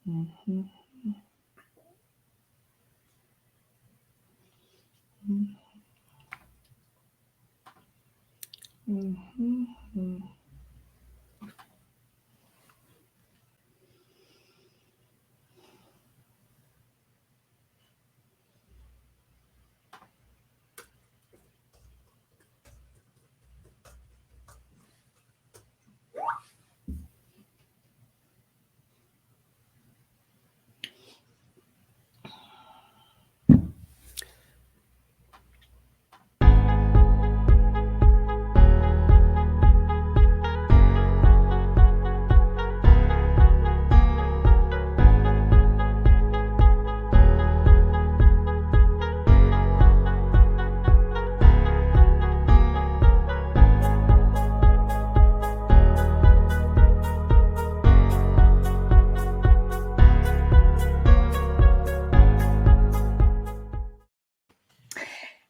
Mhm. Mhm.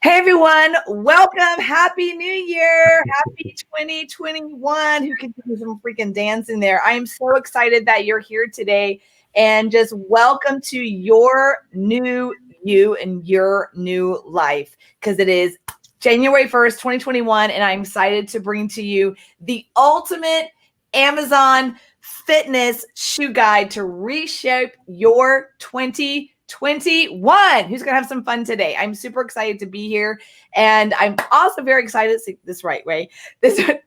Hey everyone, welcome. Happy New Year. Happy 2021. Who can do some freaking dancing there? I am so excited that you're here today and just welcome to your new you and your new life because it is January 1st, 2021, and I'm excited to bring to you the ultimate Amazon fitness shoe guide to reshape your 2021. Who's gonna have some fun today? I'm super excited to be here, and I'm also very excited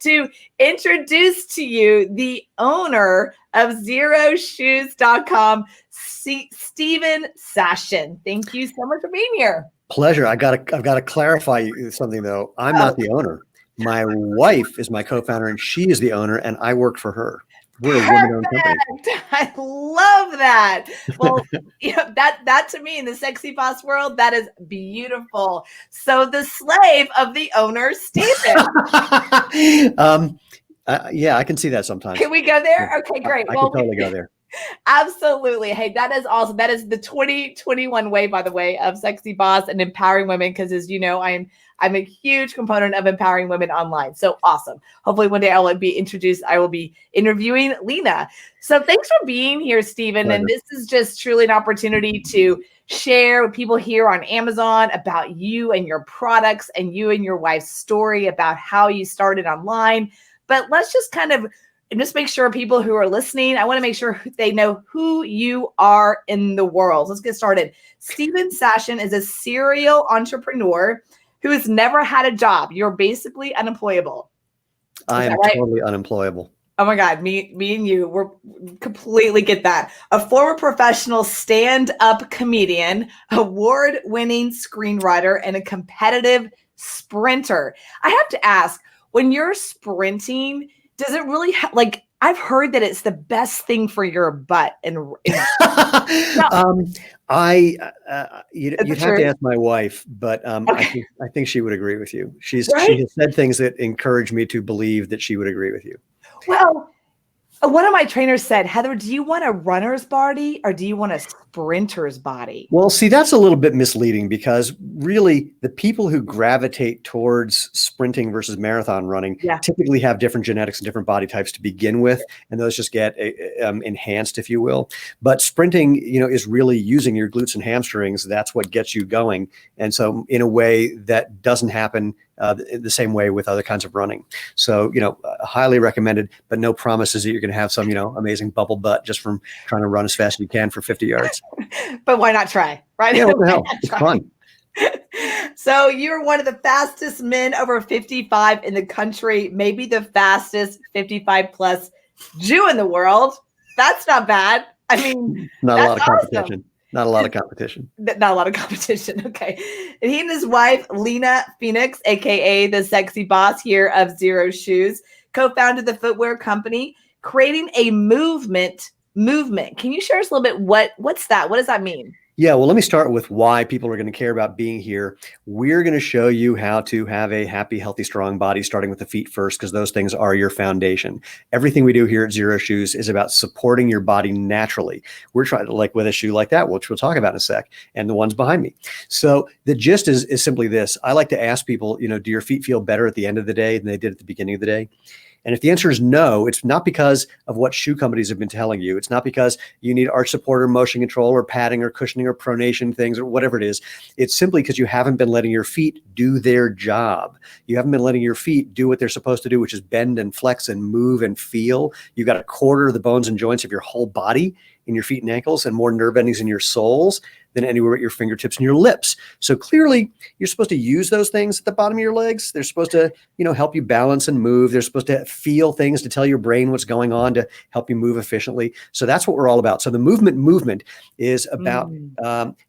to introduce to you the owner of ZeroShoes.com, Stephen Sashin. Thank you so much for being here. Pleasure. I've got to clarify something though. I'm not the owner. My wife is my co-founder, and she is the owner, and I work for her. We're a woman-owned company. I love that. Well, that to me in the sexy boss world, that is beautiful. So the slave of the owner, Stephen. Yeah, I can see that sometimes. Can we go there? Okay, great. I can totally go there. Absolutely. Hey, that is awesome. That is the 2021 way, by the way, of sexy boss and empowering women. Because as you know, I'm a huge component of empowering women online. So awesome. Hopefully one day I will be interviewing Lena. So thanks for being here, Stephen. Pleasure. And this is just truly an opportunity to share with people here on Amazon about you and your products and you and your wife's story about how you started online. But let's just and just make sure people who are listening, I want to make sure they know who you are in the world. Let's get started. Stephen Sashin is a serial entrepreneur who has never had a job. You're basically unemployable. I am totally unemployable. Oh my God, me and you, we're completely get that. A former professional stand-up comedian, award-winning screenwriter, and a competitive sprinter. I have to ask, when you're sprinting, does it really I've heard that it's the best thing for your butt. And you'd have to ask my wife, but okay. I think she would agree with you. She has said things that encourage me to believe that she would agree with you. Well, one of my trainers said, Heather, do you want a runner's body or do you want a sprinter's body? Well, see, that's a little bit misleading because really the people who gravitate towards sprinting versus marathon running typically have different genetics and different body types to begin with. And those just get enhanced, if you will. But sprinting, is really using your glutes and hamstrings. That's what gets you going. And so in a way that doesn't happen the same way with other kinds of running. So, highly recommended, but no promises that you're going to have some, amazing bubble butt just from trying to run as fast as you can for 50 yards. But why not try, right? Yeah, what the hell? It's fun. So you're one of the fastest men over 55 in the country, maybe the fastest 55 plus Jew in the world. That's not bad. I mean, not a lot of competition. Awesome. Not a lot of competition. Not a lot of competition. Okay. And he and his wife, Lena Phoenix, aka the sexy boss here of Zero Shoes, co-founded the footwear company, creating a movement. Can you share us a little bit? What's that? What does that mean? Yeah, well, let me start with why people are going to care about being here. We're going to show you how to have a happy, healthy, strong body, starting with the feet first, because those things are your foundation. Everything we do here at Zero Shoes is about supporting your body naturally. We're trying to, like with a shoe like that, which we'll talk about in a sec, and the ones behind me. So the gist is simply this. I like to ask people, do your feet feel better at the end of the day than they did at the beginning of the day? And if the answer is no, it's not because of what shoe companies have been telling you. It's not because you need arch support or motion control or padding or cushioning or pronation things or whatever it is. It's simply because you haven't been letting your feet do their job. You haven't been letting your feet do what they're supposed to do, which is bend and flex and move and feel. You've got a quarter of the bones and joints of your whole body in your feet and ankles, and more nerve endings in your soles than anywhere at your fingertips and your lips. So clearly you're supposed to use those things at the bottom of your legs. They're supposed to, help you balance and move. They're supposed to feel things to tell your brain what's going on to help you move efficiently. So that's what we're all about. So the movement is about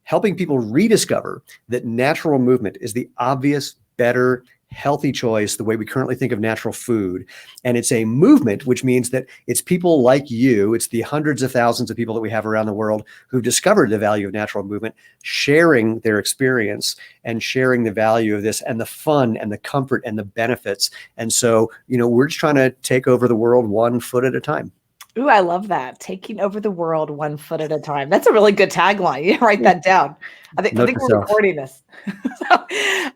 helping people rediscover that natural movement is the obvious, better, healthy choice, the way we currently think of natural food. And it's a movement, which means that it's people like you, it's the hundreds of thousands of people that we have around the world who've discovered the value of natural movement, sharing their experience and sharing the value of this and the fun and the comfort and the benefits. And so, we're just trying to take over the world 1 foot at a time. Ooh, I love that. Taking over the world 1 foot at a time. That's a really good tagline. You write that down. I think we're recording this.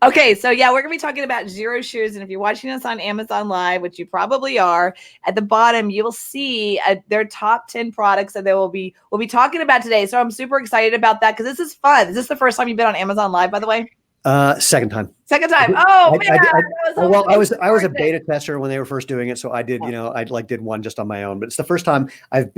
Okay. So yeah, we're going to be talking about Xero shoes. And if you're watching us on Amazon Live, which you probably are, at the bottom, you will see their top 10 products that we'll be talking about today. So I'm super excited about that because this is fun. Is this the first time you've been on Amazon Live, by the way? Second time. Oh man! I was a beta tester when they were first doing it, so I did. I did one just on my own. But it's the first time I've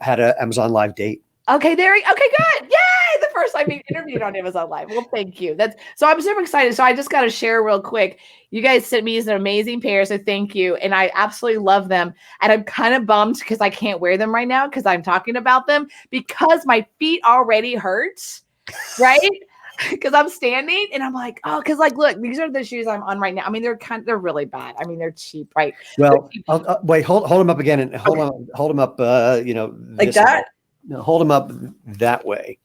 had an Amazon Live date. Okay, good. Yay! The first time being interviewed on Amazon Live. Well, thank you. So I'm super excited. So I just got to share real quick. You guys sent me an amazing pair, so thank you. And I absolutely love them. And I'm kind of bummed because I can't wear them right now because I'm talking about them because my feet already hurt, right? Because I'm standing and I'm like, because look, these are the shoes I'm on right now. I mean, they're really bad. I mean, they're cheap, right? Well, wait, hold them up again and hold them up. Like that. No, hold them up that way,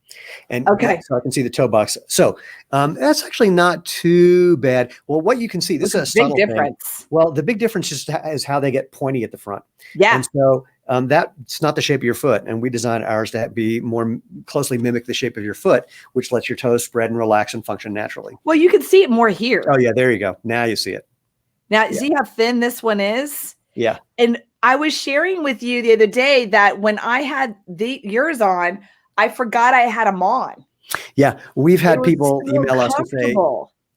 and okay, so I can see the toe box. So that's actually not too bad. Well, what you can see, this is a big difference. Thing. Well, the big difference is how they get pointy at the front. Yeah, and so that's not the shape of your foot, and we designed ours to be more closely mimic the shape of your foot, which lets your toes spread and relax and function naturally. Well, you can see it more here. Oh yeah, there you go. Now you see it. Now see how thin this one is. Yeah, and I was sharing with you the other day that when I had yours on, I forgot I had them on. Yeah, we've had people email us to say.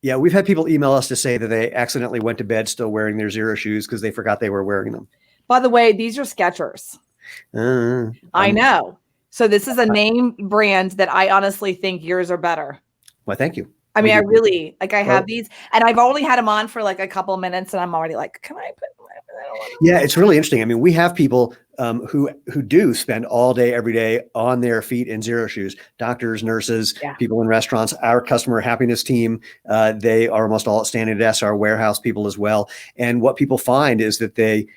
Yeah, we've had people email us to say that they accidentally went to bed still wearing their Xero shoes because they forgot they were wearing them. By the way, these are Skechers. I know. So this is a name brand that I honestly think yours are better. Well, thank you. I mean, I really I have these, and I've only had them on for like a couple of minutes, and I'm already like, can I put? Yeah, it's really interesting. I mean, we have people who do spend all day, every day on their feet in Xero shoes. Doctors, nurses, people in restaurants. Our customer happiness team, they are almost all standing desks. Our warehouse people as well. And what people find is that they.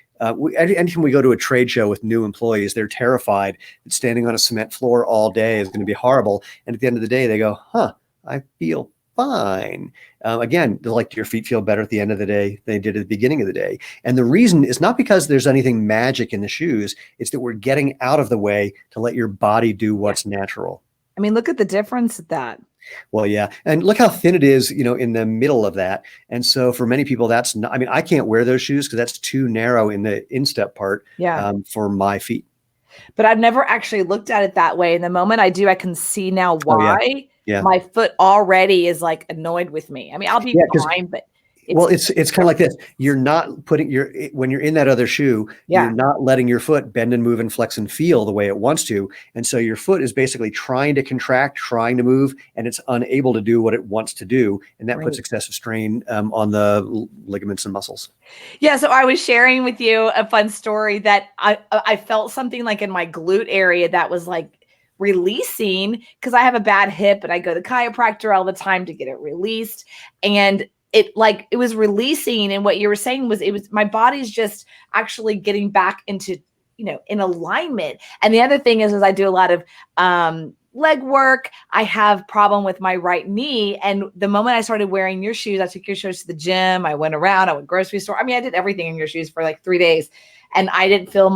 Anytime we go to a trade show with new employees, they're terrified that standing on a cement floor all day is going to be horrible. And at the end of the day, they go, I feel fine. Again, like your feet feel better at the end of the day than they did at the beginning of the day. And the reason is not because there's anything magic in the shoes. It's that we're getting out of the way to let your body do what's natural. I mean, look at the difference at that. Well, yeah. And look how thin it is, in the middle of that. And so for many people, that's not, I mean, I can't wear those shoes because that's too narrow in the instep part for my feet. But I've never actually looked at it that way. And the moment I do, I can see now why my foot already is like annoyed with me. I mean, I'll be fine, but it's kind of like this. You're not putting when you're in that other shoe, you're not letting your foot bend and move and flex and feel the way it wants to. And so your foot is basically trying to contract, trying to move, and it's unable to do what it wants to do. And that puts excessive strain on the ligaments and muscles. Yeah. So I was sharing with you a fun story that I felt something like in my glute area that was like releasing because I have a bad hip and I go to the chiropractor all the time to get it released. And it was releasing, and what you were saying was my body's just actually getting back into, in alignment. And the other thing is I do a lot of leg work. I have problem with my right knee. And the moment I started wearing your shoes, I took your shoes to the gym. I went around, I went grocery store. I mean, I did everything in your shoes for like 3 days, and I didn't feel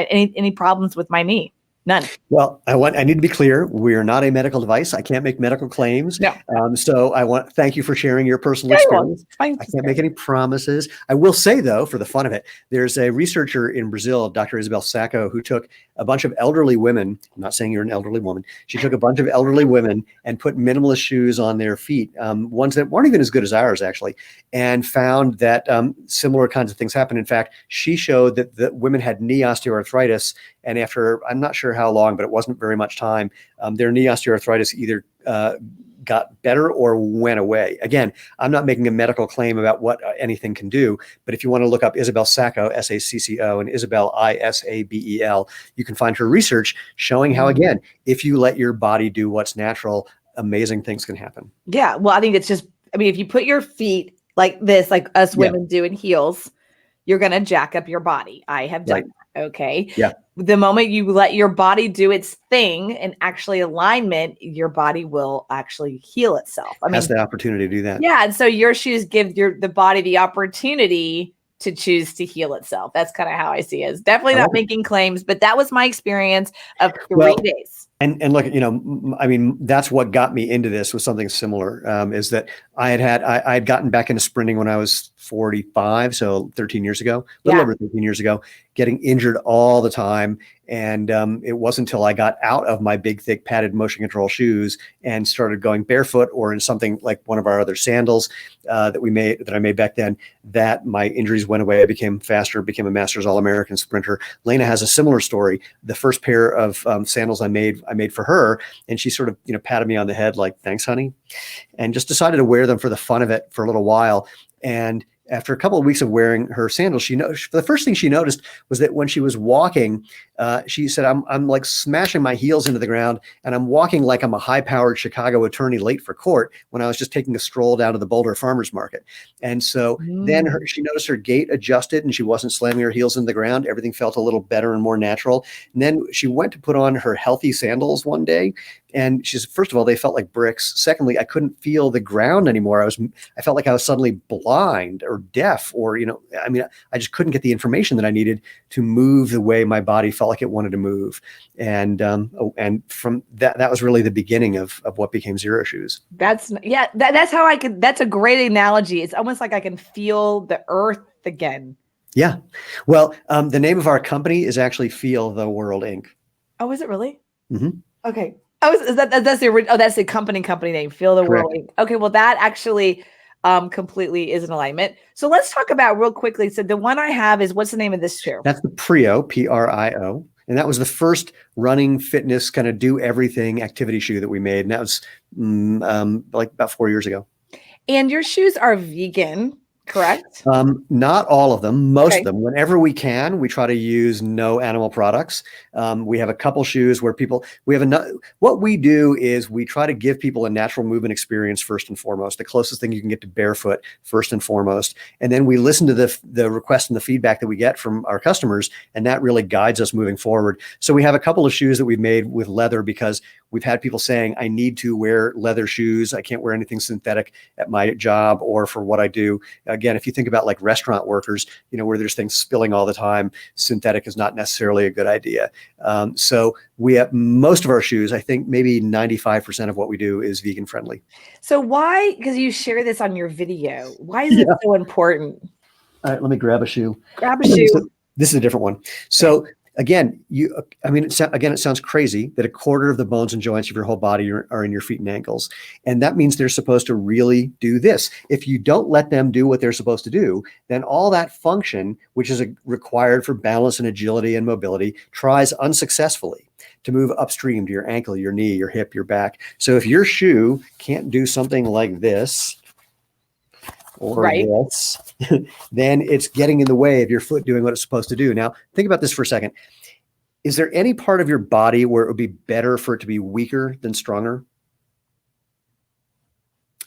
any problems with my knee. None. Well, I need to be clear. We are not a medical device. I can't make medical claims. No. So thank you for sharing your personal experience. I can't make any promises. I will say though, for the fun of it, there's a researcher in Brazil, Dr. Isabel Sacco, who took a bunch of elderly women. I'm not saying you're an elderly woman. She took a bunch of elderly women and put minimalist shoes on their feet, ones that weren't even as good as ours actually, and found that similar kinds of things happen. In fact, she showed that the women had knee osteoarthritis, and after, I'm not sure how long, but it wasn't very much time, their knee osteoarthritis either got better or went away. Again, I'm not making a medical claim about what anything can do, but if you want to look up Isabel Sacco, S-A-C-C-O, and Isabel, I-S-A-B-E-L, you can find her research showing how, again, if you let your body do what's natural, amazing things can happen. Yeah. Well, I think it's just, I mean, if you put your feet like this, like us women do in heels, you're going to jack up your body. I have done that. Okay. Yeah. The moment you let your body do its thing and actually alignment, your body will actually heal itself. I mean, has the opportunity to do that. Yeah. And so your shoes give the body the opportunity to choose to heal itself. That's kind of how I see it. It's definitely not making claims, but that was my experience of 3 days. And look, I mean, that's what got me into this, was something similar, is that I had gotten back into sprinting when I was 45, so 13 years ago, a little over 13 years ago, getting injured all the time. And it wasn't until I got out of my big, thick, padded motion control shoes and started going barefoot or in something like one of our other sandals that I made back then, that my injuries went away. I became faster, became a Masters All-American sprinter. Lena has a similar story. The first pair of sandals I made for her, and she sort of patted me on the head like, "Thanks, honey," and just decided to wear them for the fun of it for a little while. And after a couple of weeks of wearing her sandals, the first thing she noticed was that when she was walking, she said, I'm like smashing my heels into the ground, and I'm walking like I'm a high-powered Chicago attorney late for court when I was just taking a stroll down to the Boulder Farmers Market. And so then she noticed her gait adjusted, and she wasn't slamming her heels into the ground. Everything felt a little better and more natural. And then she went to put on her healthy sandals one day, and she said, first of all, they felt like bricks. Secondly, I couldn't feel the ground anymore. I felt like I was suddenly blind or deaf, or, I mean, I just couldn't get the information that I needed to move the way my body felt like it wanted to move. And from that was really the beginning of what became Zero Shoes. That's how that's a great analogy. It's almost like I can feel the earth again. Yeah. Well, the name of our company is actually Feel the World, Inc. Oh, is it really? Mm-hmm. Okay. That's the company name, Feel the World. Okay, well, that actually completely is in alignment. So let's talk about real quickly. So the one I have is, what's the name of this shoe? That's the Prio, P-R-I-O. And that was the first running, fitness, kind of do everything activity shoe that we made. And that was like about 4 years ago. And your shoes are vegan, correct? Not all of them, most of them. Whenever we can, we try to use no animal products. We have a couple shoes where what we do is we try to give people a natural movement experience first and foremost, the closest thing you can get to barefoot first and foremost. And then we listen to the requests and the feedback that we get from our customers, and that really guides us moving forward. So we have a couple of shoes that we've made with leather because we've had people saying, I need to wear leather shoes. I can't wear anything synthetic at my job or for what I do. Again, if you think about like restaurant workers, where there's things spilling all the time, synthetic is not necessarily a good idea. So we have most of our shoes, I think maybe 95% of what we do is vegan friendly. So why, because you share this on your video, why is it so important? All right, let me grab a shoe. Grab a shoe. This is a different one. So again, it sounds crazy that a quarter of the bones and joints of your whole body are in your feet and ankles. And that means they're supposed to really do this. If you don't let them do what they're supposed to do, then all that function, which is required for balance and agility and mobility, tries unsuccessfully to move upstream to your ankle, your knee, your hip, your back. So if your shoe can't do something like this, or this, then it's getting in the way of your foot doing what it's supposed to do. Now, think about this for a second. Is there any part of your body where it would be better for it to be weaker than stronger?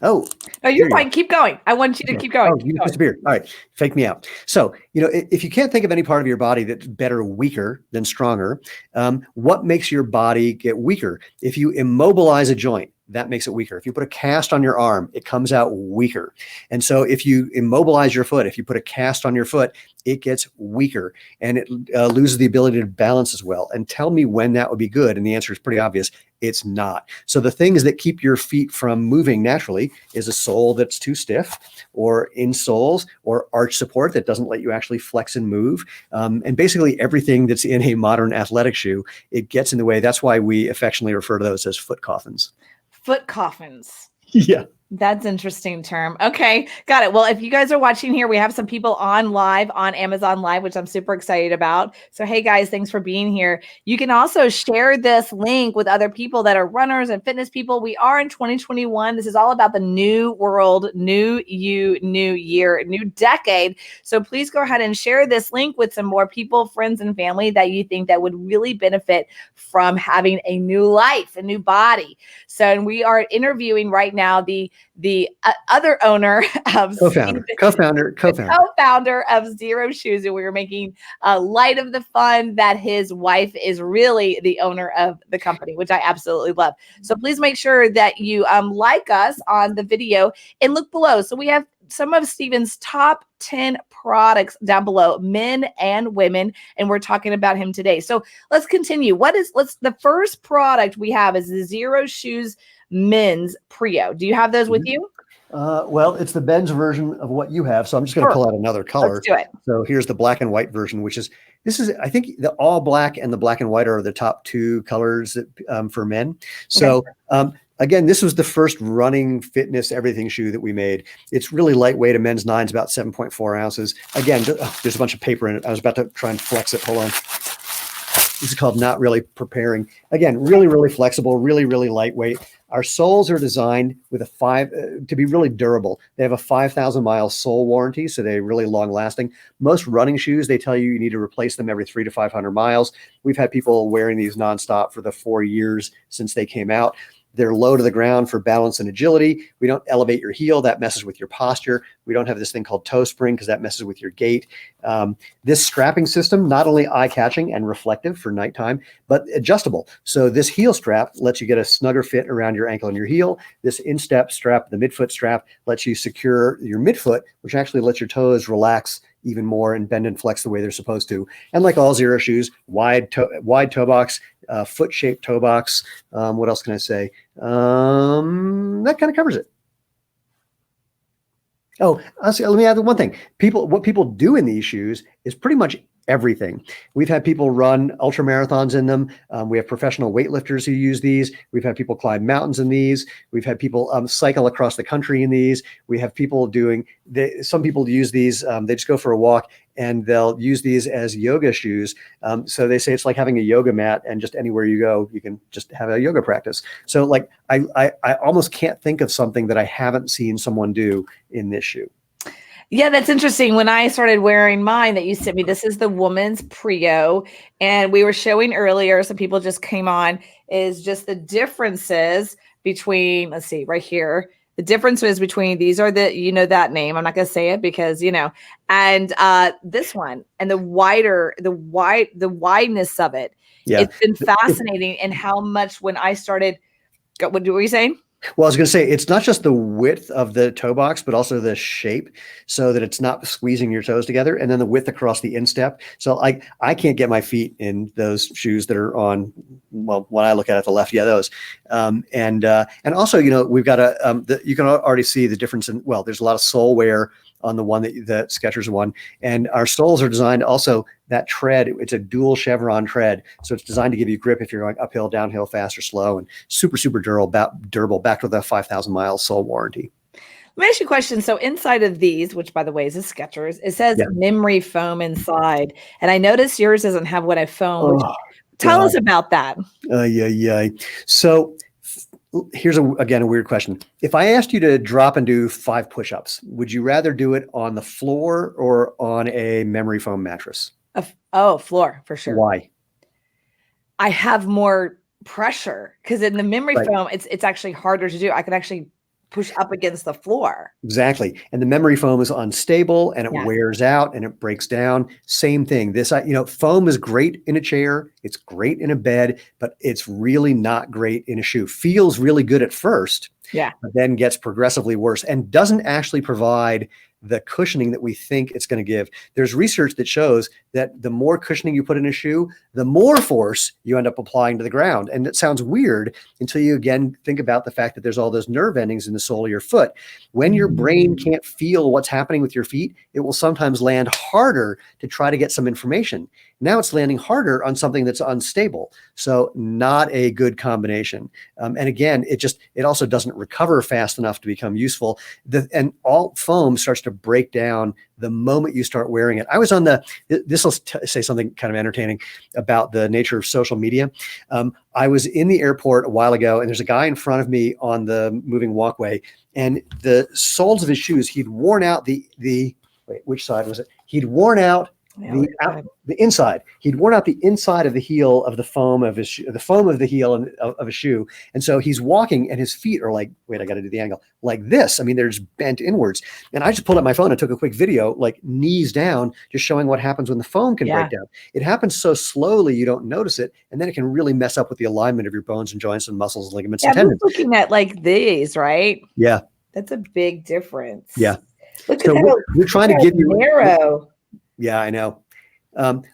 Oh, no, you're fine. Keep going. I want you to keep going. Oh, you disappeared. All right. Fake me out. So, if you can't think of any part of your body that's better weaker than stronger, what makes your body get weaker? If you immobilize a joint, that makes it weaker. If you put a cast on your arm, it comes out weaker. And so if you immobilize your foot, if you put a cast on your foot, it gets weaker and it loses the ability to balance as well. And tell me when that would be good. And the answer is pretty obvious. It's not. So the things that keep your feet from moving naturally is a sole that's too stiff, or insoles, or arch support that doesn't let you actually flex and move. And basically everything that's in a modern athletic shoe, it gets in the way. That's why we affectionately refer to those as foot coffins. Foot coffins. Yeah. That's an interesting term. Okay, got it. Well, if you guys are watching here, we have some people on live on Amazon Live, which I'm super excited about. So, hey guys, thanks for being here. You can also share this link with other people that are runners and fitness people. We are in 2021. This is all about the new world, new you, new year, new decade. So please go ahead and share this link with some more people, friends, and family that you think that would really benefit from having a new life, a new body. So, and we are interviewing right now the other owner of co-founder of Zero Shoes, and we were making light of the fun that his wife is really the owner of the company, which I absolutely love. So please make sure that you like us on the video and look below. So we have some of Steven's top 10 products down below, men and women, and we're talking about him today. So let's continue. The first product we have is the Zero Shoes men's Prio. Do you have those with you? Well, it's the men's version of what you have. So I'm just going to pull out another color. Let's do it. So here's the black and white version, I think the all black and the black and white are the top two colors that, for men. So, again, this was the first running fitness everything shoe that we made. It's really lightweight. A men's 9 is about 7.4 ounces. Again, there's a bunch of paper in it. I was about to try and flex it. Hold on. This is called Not Really Preparing. Again, really, really flexible, really, really lightweight. Our soles are designed with to be really durable. They have a 5,000-mile sole warranty, so they're really long lasting. Most running shoes, they tell you need to replace them every 300 to 500 miles. We've had people wearing these nonstop for the 4 years since they came out. They're low to the ground for balance and agility. We don't elevate your heel. That messes with your posture. We don't have this thing called toe spring because that messes with your gait. This strapping system, not only eye-catching and reflective for nighttime, but adjustable. So this heel strap lets you get a snugger fit around your ankle and your heel. This instep strap, the midfoot strap, lets you secure your midfoot, which actually lets your toes relax even more and bend and flex the way they're supposed to. And like all Zero shoes, wide toe box, foot-shaped toe box. What else can I say? That kind of covers it. Oh, let me add one thing. What people do in these shoes is pretty much everything. We've had people run ultra marathons in them. We have professional weightlifters who use these. We've had people climb mountains in these. We've had people cycle across the country in these. We have people some people use these. They just go for a walk and they'll use these as yoga shoes. So they say it's like having a yoga mat, and just anywhere you go, you can just have a yoga practice. So like I almost can't think of something that I haven't seen someone do in this shoe. Yeah, that's interesting. When I started wearing mine that you sent me, this is the woman's Prio. And we were showing earlier, some people just came on, is just the differences between, let's see, right here. The differences between these are that name. I'm not going to say it because, and this one and the wideness of it. Yeah. It's been fascinating. And how much when I started, what were you saying? Well, I was going to say, it's not just the width of the toe box, but also the shape so that it's not squeezing your toes together, and then the width across the instep. So I can't get my feet in those shoes that are on, well, when I look at it, the left, those. And also, we've got you can already see the difference in, well, there's a lot of sole wear on the one that Skechers one. And our soles are designed also, that tread, it's a dual chevron tread. So it's designed to give you grip if you're going uphill, downhill, fast or slow, and super, super durable, back to the 5,000-mile sole warranty. Let me ask you a question. So inside of these, which by the way is a Skechers, it says memory foam inside. And I noticed yours doesn't have what I foam. Tell us about that. So here's again a weird question. If I asked you to drop and do 5 push-ups, would you rather do it on the floor or on a memory foam mattress? Floor for sure. Why? I have more pressure because in the memory foam, it's actually harder to do. I can actually push up against the floor. Exactly. And the memory foam is unstable and it wears out and it breaks down. Same thing. This, foam is great in a chair. It's great in a bed, but it's really not great in a shoe. Feels really good at first, but then gets progressively worse and doesn't actually provide the cushioning that we think it's going to give. There's research that shows that the more cushioning you put in a shoe, the more force you end up applying to the ground. And it sounds weird until you again think about the fact that there's all those nerve endings in the sole of your foot. When your brain can't feel what's happening with your feet, it will sometimes land harder to try to get some information. Now it's landing harder on something that's unstable. So not a good combination. And again, it also doesn't recover fast enough to become useful. And all foam starts to break down the moment you start wearing it. I was on this will say something kind of entertaining about the nature of social media. I was in the airport a while ago and there's a guy in front of me on the moving walkway and the soles of his shoes, he'd worn out wait, which side was it? He'd worn out the inside. He'd worn out the inside of the heel of the foam of his the foam of the heel of a shoe. And so he's walking and his feet are like, wait, I got to do the angle like this. I mean, they're just bent inwards. And I just pulled up my phone and took a quick video, like knees down, just showing what happens when the foam can break down. It happens so slowly, you don't notice it. And then it can really mess up with the alignment of your bones and joints and muscles, and ligaments and tendons. I'm looking at like these, right? Yeah. That's a big difference. Yeah. Look so at we're trying to give you narrow. Yeah, I know.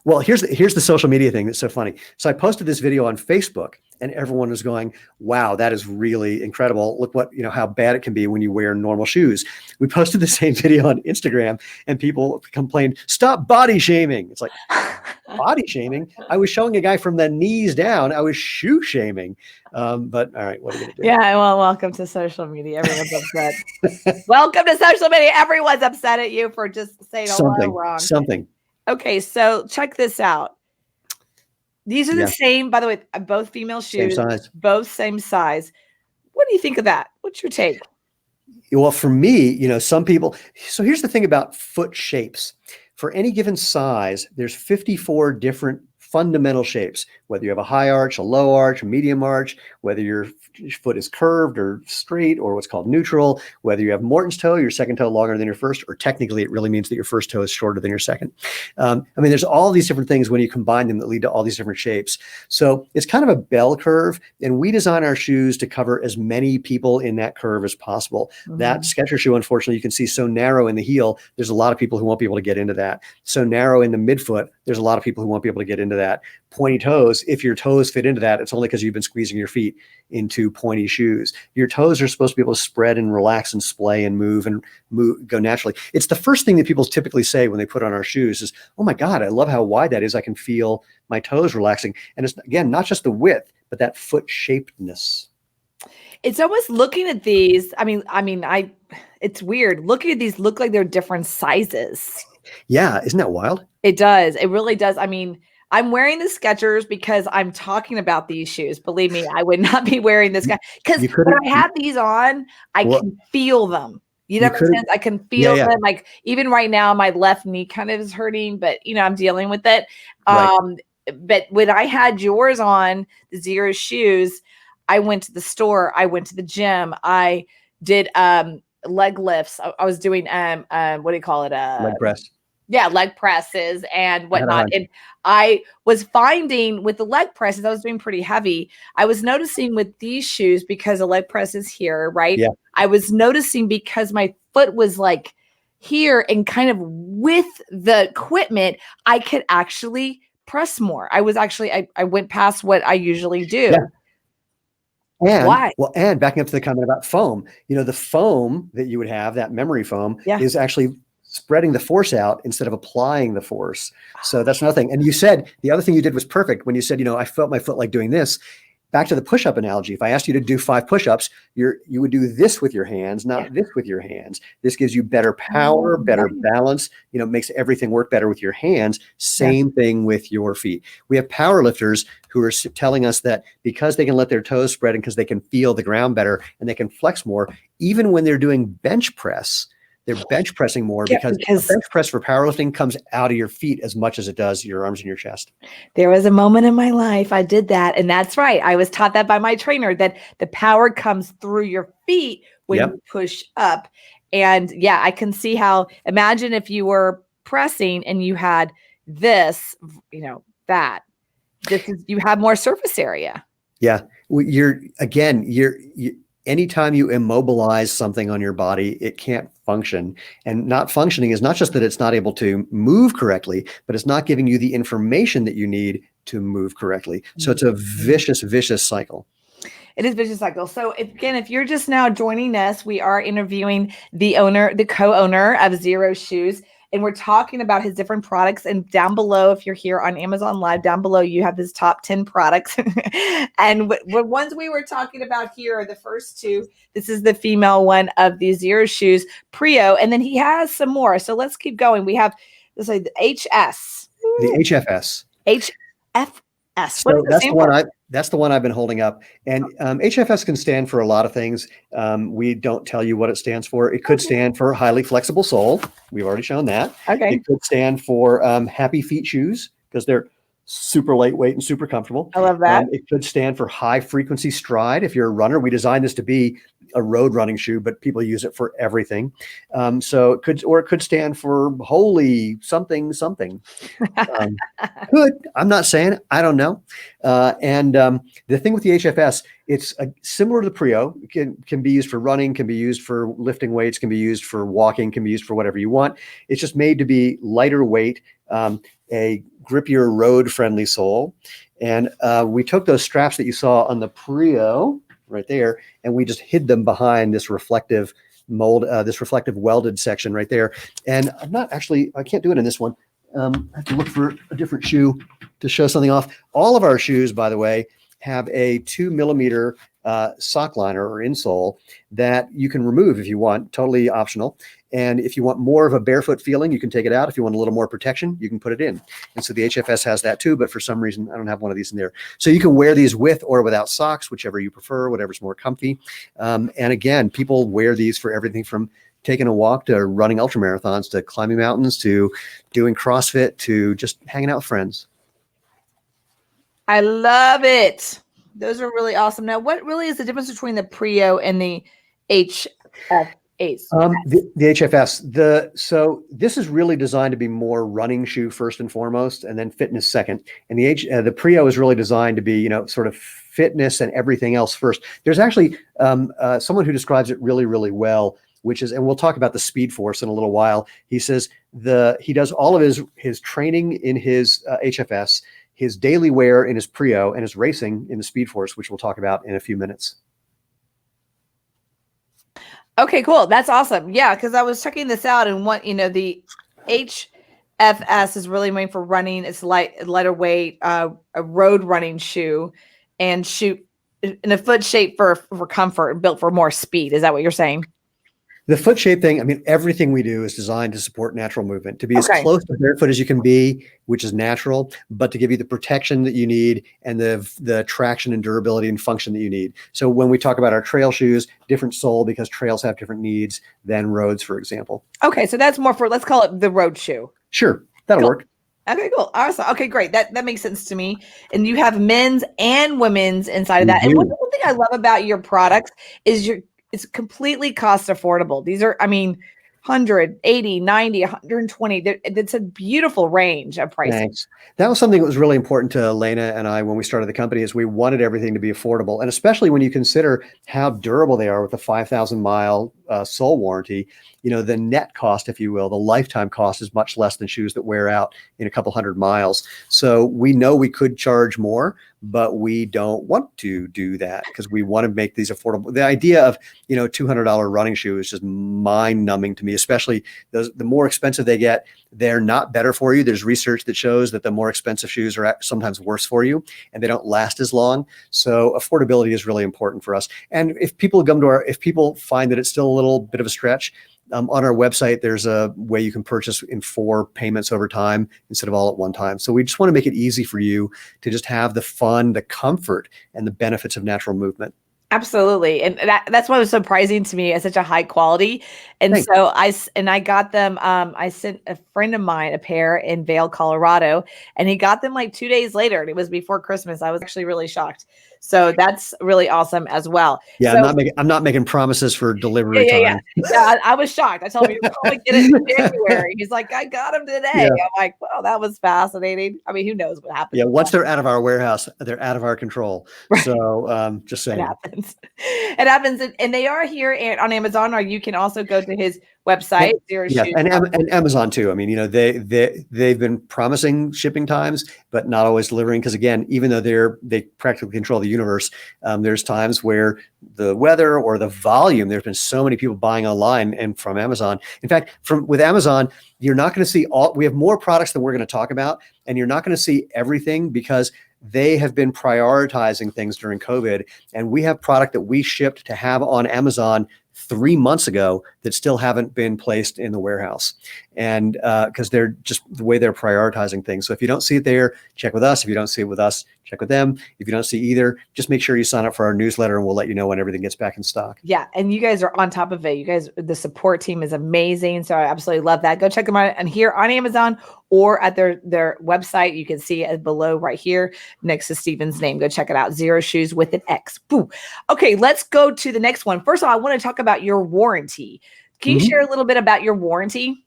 Well, here's the social media thing that's so funny. So I posted this video on Facebook and everyone was going, wow, that is really incredible. Look how bad it can be when you wear normal shoes. We posted the same video on Instagram and people complained, stop body shaming. It's like, body shaming? I was showing a guy from the knees down. I was shoe shaming. But all right, what are you going to do? Yeah, well, welcome to social media. Everyone's upset. Welcome to social media. Everyone's upset at you for just saying hello wrong. Something. Okay, so check this out. These are the same, by the way, both female shoes, same size. Both same size. What do you think of that? What's your take? Well, for me, some people, so here's the thing about foot shapes. For any given size, there's 54 different fundamental shapes, whether you have a high arch, a low arch, a medium arch, whether your foot is curved or straight or what's called neutral, whether you have Morton's toe, your second toe longer than your first, or technically it really means that your first toe is shorter than your second. There's all these different things when you combine them that lead to all these different shapes. So it's kind of a bell curve, and we design our shoes to cover as many people in that curve as possible. Mm-hmm. That Skechers shoe, unfortunately, you can see so narrow in the heel, there's a lot of people who won't be able to get into that. So narrow in the midfoot, there's a lot of people who won't be able to get into that. Pointy toes, if your toes fit into that, it's only because you've been squeezing your feet into pointy shoes. Your toes are supposed to be able to spread and relax and splay and move, go naturally. It's the first thing that people typically say when they put on our shoes is, oh my God, I love how wide that is. I can feel my toes relaxing. And it's, again, not just the width, but that foot shapedness. It's almost looking at these. It's weird. Looking at these look like they're different sizes. Yeah. Isn't that wild? It does. It really does. I'm wearing the Skechers because I'm talking about these shoes. Believe me, I would not be wearing this guy because when I have these on, I can feel them. I can feel them. Like even right now, my left knee kind of is hurting, but I'm dealing with it. Right. But when I had yours on, the Zero shoes, I went to the store. I went to the gym. I did leg lifts. I was doing what do you call it? Leg press. Yeah, leg presses and whatnot. And I was finding with the leg presses, I was doing pretty heavy. I was noticing with these shoes, because the leg press is here, right? Yeah. I was noticing because my foot was like here and kind of with the equipment, I could actually press more. I was actually, I went past what I usually do. Yeah. And why? Well, and backing up to the comment about foam, the foam that you would have, that memory foam, is actually spreading the force out instead of applying the force. So that's another thing. And you said, the other thing you did was perfect when you said, I felt my foot like doing this. Back to the push-up analogy. If I asked you to do 5 push-ups, you would do this with your hands, not this with your hands. This gives you better power, better balance, makes everything work better with your hands. Same thing with your feet. We have power lifters who are telling us that because they can let their toes spread and because they can feel the ground better and they can flex more, even when they're doing bench press, They're bench pressing more because a bench press for powerlifting comes out of your feet as much as it does your arms and your chest. There was a moment in my life I did that. And that's right. I was taught that by my trainer, that the power comes through your feet when you push up. And yeah, I can see how, imagine if you were pressing and you had this, you have more surface area. Yeah. Anytime you immobilize something on your body, it can't function. And not functioning is not just that it's not able to move correctly, but it's not giving you the information that you need to move correctly. So it's a vicious cycle. It is a vicious cycle. So if you're just now joining us, we are interviewing the co-owner of Xero Shoes. And we're talking about his different products. And down below, if you're here on Amazon Live, down below, you have his top 10 products. And the ones we were talking about here are the first two. This is the female one of the Xero Shoes, Prio. And then he has some more. So let's keep going. We have the HS. The HFS. HFS. So that's the one I've been holding up. And HFS can stand for a lot of things. We don't tell you what it stands for. It could stand for highly flexible sole. We've already shown that. Okay. It could stand for happy feet shoes because they're super lightweight and super comfortable. I love that. It could stand for high frequency stride. If you're a runner, we designed this to be a road running shoe, but people use it for everything. So it could stand for holy something. I'm not saying it. I don't know. The thing with the HFS, it's similar to the Prio. It can be used for running, can be used for lifting weights, can be used for walking, can be used for whatever you want. It's just made to be lighter weight, a grippier road friendly sole. And we took those straps that you saw on the Prio right there, and we just hid them behind this reflective mold, this reflective welded section right there. And I can't do it in this one. I have to look for a different shoe to show something off. All of our shoes, by the way, have a 2 millimeter sock liner or insole that you can remove if you want, totally optional. And if you want more of a barefoot feeling, you can take it out. If you want a little more protection, you can put it in. And so the HFS has that too, but for some reason, I don't have one of these in there. So you can wear these with or without socks, whichever you prefer, whatever's more comfy. And again, people wear these for everything from taking a walk to running ultramarathons to climbing mountains to doing CrossFit to just hanging out with friends. I love it. Those are really awesome. Now, what really is the difference between the Prio and the HFS? The HFS. So this is really designed to be more running shoe first and foremost, and then fitness second. And the Prio is really designed to be, sort of fitness and everything else first. There's actually someone who describes it really, really well, which is, and we'll talk about the Speed Force in a little while. He says he does all of his training in his HFS, his daily wear in his Prio, and his racing in the Speed Force, which we'll talk about in a few minutes. Okay, cool. That's awesome. Yeah, because I was checking this out, and the HFS is really made for running. It's lighter weight, a road running shoe, and shoot in a foot shape for comfort and built for more speed. Is that what you're saying? The foot shape thing, I mean, everything we do is designed to support natural movement, to be as close to barefoot as you can be, which is natural, but to give you the protection that you need and the traction and durability and function that you need. So when we talk about our trail shoes, different sole because trails have different needs than roads, for example. Okay, so that's more for, let's call it the road shoe. Sure, that'll work. Okay, cool. Awesome. Okay, great. That makes sense to me. And you have men's and women's inside of that. And one thing I love about your products is it's completely cost affordable. These are, 180, 90, 120. It's a beautiful range of pricing. Thanks. That was something that was really important to Elena and I when we started the company, is we wanted everything to be affordable. And especially when you consider how durable they are with a 5,000 mile sole warranty, the net cost, if you will, the lifetime cost is much less than shoes that wear out in a couple hundred miles. So we know we could charge more, but we don't want to do that because we want to make these affordable. The idea of, $200 running shoe is just mind numbing to me, especially the more expensive they get, they're not better for you. There's research that shows that the more expensive shoes are sometimes worse for you and they don't last as long. So affordability is really important for us. And if people find that it's still a little bit of a stretch, on our website, there's a way you can purchase in 4 payments over time instead of all at one time. So we just want to make it easy for you to just have the fun, the comfort, and the benefits of natural movement. Absolutely. And that's what was surprising to me, as such a high quality. And Thanks. so I got them, I sent a friend of mine a pair in Vail, Colorado, and he got them like 2 days later, and it was before Christmas. I was actually really shocked. So that's really awesome as well. Yeah, So I'm not making promises for yeah, delivery yeah, yeah. time. Yeah, I was shocked. I told him, "You'll probably get it in January." He's like, "I got them today." Yeah. I'm like, "Well, that was fascinating." I mean, who knows what happens? Yeah, once they're out of our warehouse, they're out of our control. Right. So just It saying. happens. It happens, and they are here on Amazon, or you can also go to his website, Zero Yeah, Shoes. and Amazon too. I mean, they've been promising shipping times, but not always delivering. Because again, even though they practically control the universe, there's times where the weather or the volume. There's been so many people buying online and from Amazon. In fact, with Amazon, you're not going to see all. We have more products than we're going to talk about, and you're not going to see everything because they have been prioritizing things during COVID, and we have product that we shipped to have on Amazon 3 months ago that still haven't been placed in the warehouse. And because they're just the way they're prioritizing things. So if you don't see it there, check with us. If you don't see it with us, check with them. If you don't see either, just make sure you sign up for our newsletter and we'll let you know when everything gets back in stock. Yeah. And you guys are on top of it. You guys, the support team is amazing. So I absolutely love that. Go check them out and here on Amazon or at their website. You can see it below right here next to Steven's name. Go check it out. Zero Shoes with an X. Boo. Okay. Let's go to the next one. First of all, I want to talk about your warranty. Can you share a little bit about your warranty?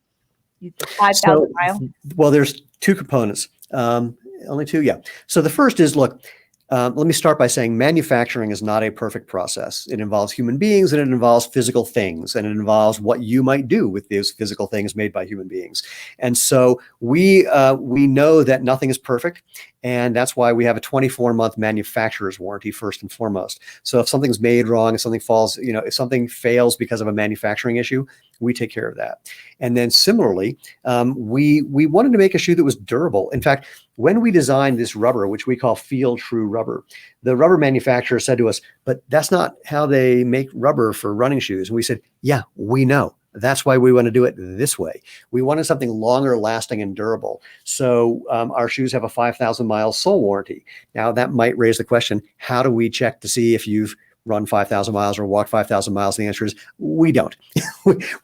5,000 mile? Well, there's two components. Only two, yeah. So the first is, look, let me start by saying manufacturing is not a perfect process. It involves human beings and it involves physical things and it involves what you might do with those physical things made by human beings. And so we know that nothing is perfect. And that's why we have a 24-month manufacturer's warranty first and foremost. So if something's made wrong, if something falls, if something fails because of a manufacturing issue, we take care of that. And then similarly, we wanted to make a shoe that was durable. In fact, when we designed this rubber, which we call Feel True rubber, the rubber manufacturer said to us, but that's not how they make rubber for running shoes. And we said, yeah, we know. That's why we want to do it this way. We wanted something longer lasting and durable. So our shoes have a 5,000 mile sole warranty. Now that might raise the question, how do we check to see if you've run 5,000 miles or walk 5,000 miles? And the answer is we don't.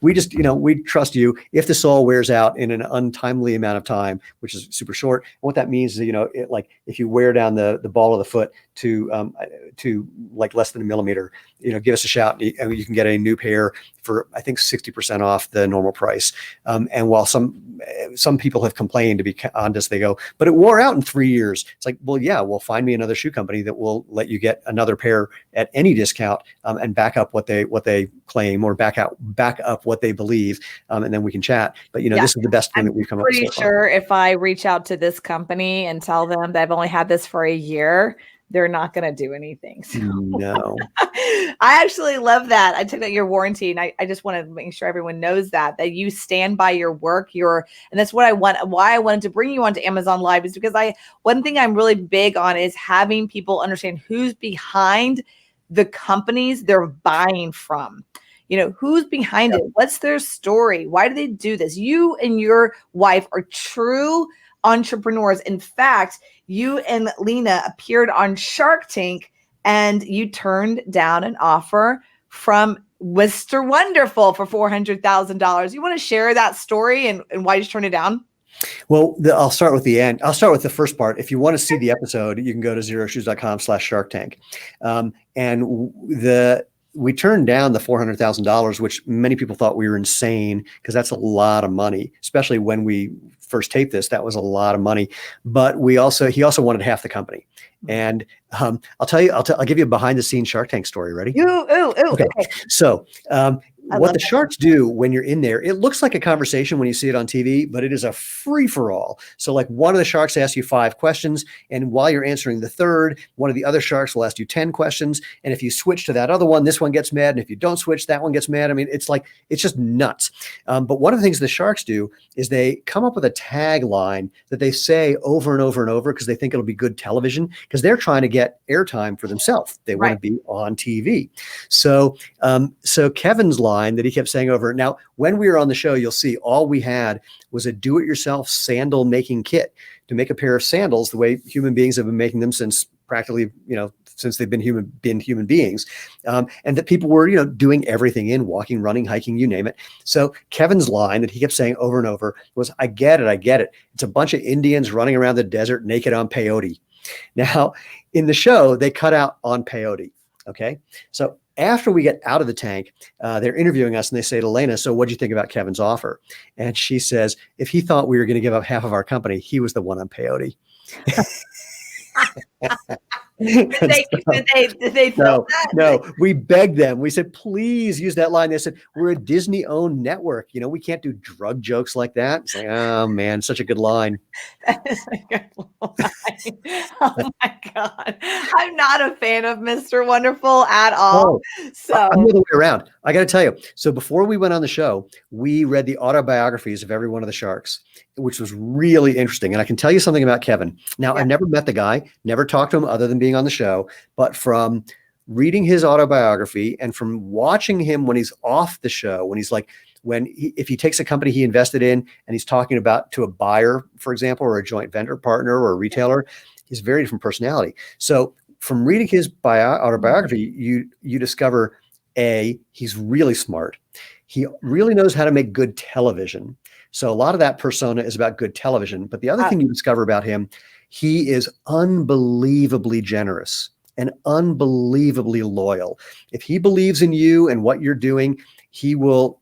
we just, we trust you. If the sole wears out in an untimely amount of time, which is super short, what that means is, like if you wear down the ball of the foot to like less than a millimeter, give us a shout and you can get a new pair for, I think, 60% off the normal price. And while some people have complained, to be honest, they go, but it wore out in 3 years. It's like, well, yeah, well, find me another shoe company that will let you get another pair at any discount and back up what they claim or back up what they believe. And then we can chat. But, this is the best thing that we've come up with. I'm pretty sure if I reach out to this company and tell them that I've only had this for a year, they're not going to do anything. So. No. I actually love that. I took out your warranty, and I just want to make sure everyone knows that you stand by your work. And that's what I want. Why I wanted to bring you onto Amazon Live is because one thing I'm really big on is having people understand who's behind the companies they're buying from. Who's behind it? What's their story? Why do they do this? You and your wife are true entrepreneurs. In fact, you and Lena appeared on Shark Tank and you turned down an offer from Mr. Wonderful for $400,000. You want to share that story and why you turned it down? Well, I'll start with the end. I'll start with the first part. If you want to see the episode, you can go to zeroshoes.com/Shark Tank. We turned down the $400,000, which many people thought we were insane because that's a lot of money, especially when we first taped this. That was a lot of money. But he also wanted half the company. And I'll give you a behind the scenes Shark Tank story. Ready? Okay. So what the sharks do when you're in there, it looks like a conversation when you see it on TV, but it is a free for all. So like one of the sharks asks you 5 questions. And while you're answering the third, one of the other sharks will ask you 10 questions. And if you switch to that other one, this one gets mad. And if you don't switch, that one gets mad. I mean, it's just nuts. But one of the things the sharks do is they come up with a tagline that they say over and over and over because they think it'll be good television because they're trying to get airtime for themselves. They want to be on TV. So Kevin's line that he kept saying over. Now, when we were on the show, you'll see all we had was a do-it-yourself sandal making kit to make a pair of sandals the way human beings have been making them since practically, since they've been human beings, and that people were, doing everything in walking, running, hiking, you name it. So Kevin's line that he kept saying over and over was, I get it. It's a bunch of Indians running around the desert naked on peyote. Now, in the show, they cut out on peyote. Okay. So after we get out of the tank, they're interviewing us and they say to Lena, so what'd you think about Kevin's offer? And she says, if he thought we were going to give up half of our company, he was the one on peyote. Did they no, we begged them. We said, please use that line. They said, we're a Disney-owned network. We can't do drug jokes like that. It's like, oh man, such a good line. That is a good line. Oh my God. I'm not a fan of Mr. Wonderful at all. So I'm the other way around. I got to tell you. So before we went on the show, we read the autobiographies of every one of the sharks, which was really interesting. And I can tell you something about Kevin. Now, I've never met the guy, never talked to him other than being on the show, but from reading his autobiography and from watching him when he's off the show, when he's like, if he takes a company he invested in and he's talking about to a buyer, for example, or a joint vendor partner or a retailer, he's a very different personality. So from reading his autobiography, you discover he's really smart. He really knows how to make good television. So a lot of that persona is about good television. But the other thing you discover about him, he is unbelievably generous and unbelievably loyal. If he believes in you and what you're doing, he will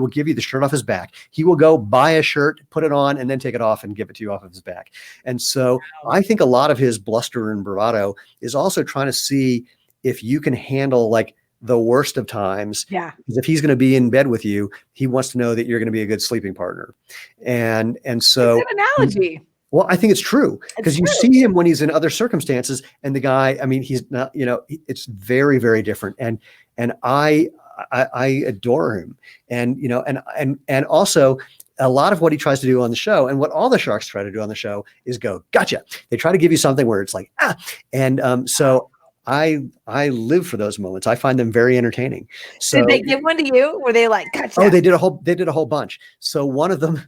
give you the shirt off his back. He will go buy a shirt, put it on, and then take it off and give it to you off of his back. And so I think a lot of his bluster and bravado is also trying to see if you can handle like the worst of times. Yeah. Because if he's going to be in bed with you, he wants to know that you're going to be a good sleeping partner. And so it's an analogy. Well, I think it's true because you see him when he's in other circumstances, and the guy, he's not, it's very, very different. And I adore him. And, and also a lot of what he tries to do on the show and what all the sharks try to do on the show is go, gotcha. They try to give you something where it's like, so I live for those moments. I find them very entertaining. So did they give one to you? Were they like, gotcha? Oh, they did a whole bunch. So one of them,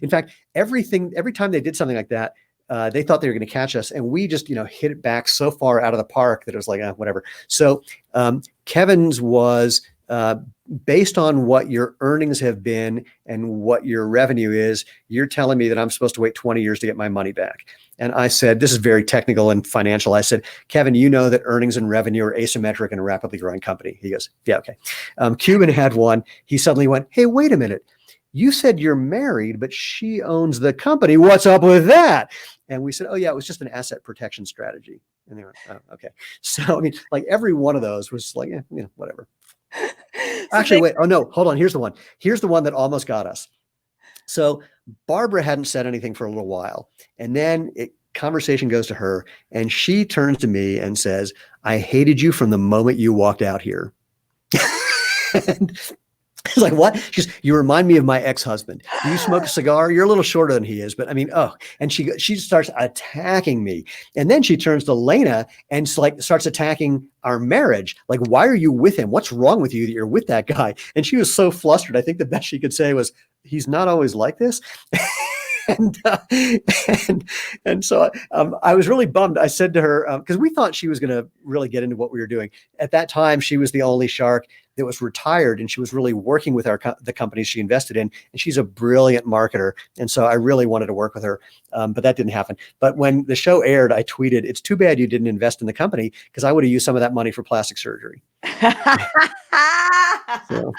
in fact, every time they did something like that, they thought they were going to catch us, and we just, hit it back so far out of the park that it was like, whatever. So Kevin's was based on what your earnings have been and what your revenue is. You're telling me that I'm supposed to wait 20 years to get my money back. And I said, this is very technical and financial. I said, Kevin, you know that earnings and revenue are asymmetric in a rapidly growing company. He goes, yeah, okay. Cuban had one. He suddenly went, hey, wait a minute. You said you're married, but she owns the company. What's up with that? And we said, oh yeah, it was just an asset protection strategy. And they went, oh, okay. So, like every one of those was like, whatever. Actually, wait. Oh no, hold on. Here's the one. Here's the one that almost got us. So Barbara hadn't said anything for a little while. And then conversation goes to her and she turns to me and says, I hated you from the moment you walked out here. And I was like, what? She goes, you remind me of my ex-husband. Do you smoke a cigar? You're a little shorter than he is, but and she starts attacking me. And then she turns to Lena and starts attacking our marriage. Like, why are you with him? What's wrong with you that you're with that guy? And she was so flustered. I think the best she could say was, he's not always like this. And so I was really bummed. I said to her, because we thought she was going to really get into what we were doing. At that time, she was the only shark that was retired, and she was really working with the companies she invested in. And she's a brilliant marketer. And so I really wanted to work with her, but that didn't happen. But when the show aired, I tweeted, it's too bad you didn't invest in the company because I would have used some of that money for plastic surgery. So.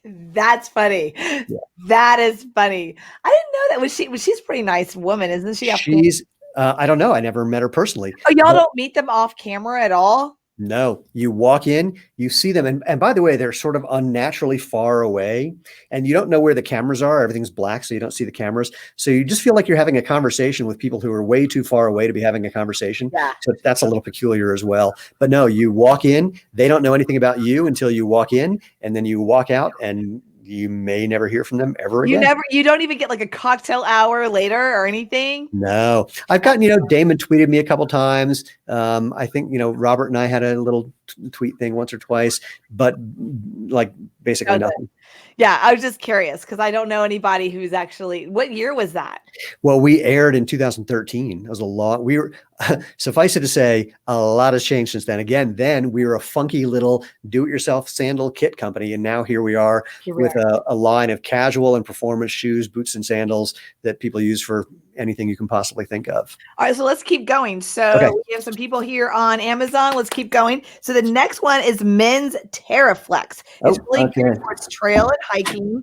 That's funny. Yeah. That is funny. I didn't know that. She's a pretty nice woman, isn't she? She's, I don't know. I never met her personally. Oh, y'all don't meet them off camera at all? No, you walk in, you see them. And by the way, they're sort of unnaturally far away and you don't know where the cameras are. Everything's black, so you don't see the cameras. So you just feel like you're having a conversation with people who are way too far away to be having a conversation. Yeah. So that's a little peculiar as well. But no, you walk in, they don't know anything about you until you walk in, and then you walk out and you may never hear from them ever again. You don't even get like a cocktail hour later or anything? No. I've gotten, Damon tweeted me a couple times. I think, Robert and I had a little tweet thing once or twice, but like basically nothing. Yeah, I was just curious because I don't know anybody who's actually. What year was that? Well, we aired in 2013. That was a lot. We were, suffice it to say, a lot has changed since then. Again, then we were a funky little do-it-yourself sandal kit company, and now here we are with a line of casual and performance shoes, boots, and sandals that people use for anything you can possibly think of. All right, so let's keep going. So we have some people here on Amazon. Let's keep going. So the next one is men's Terraflex. It's really geared towards trail and hiking.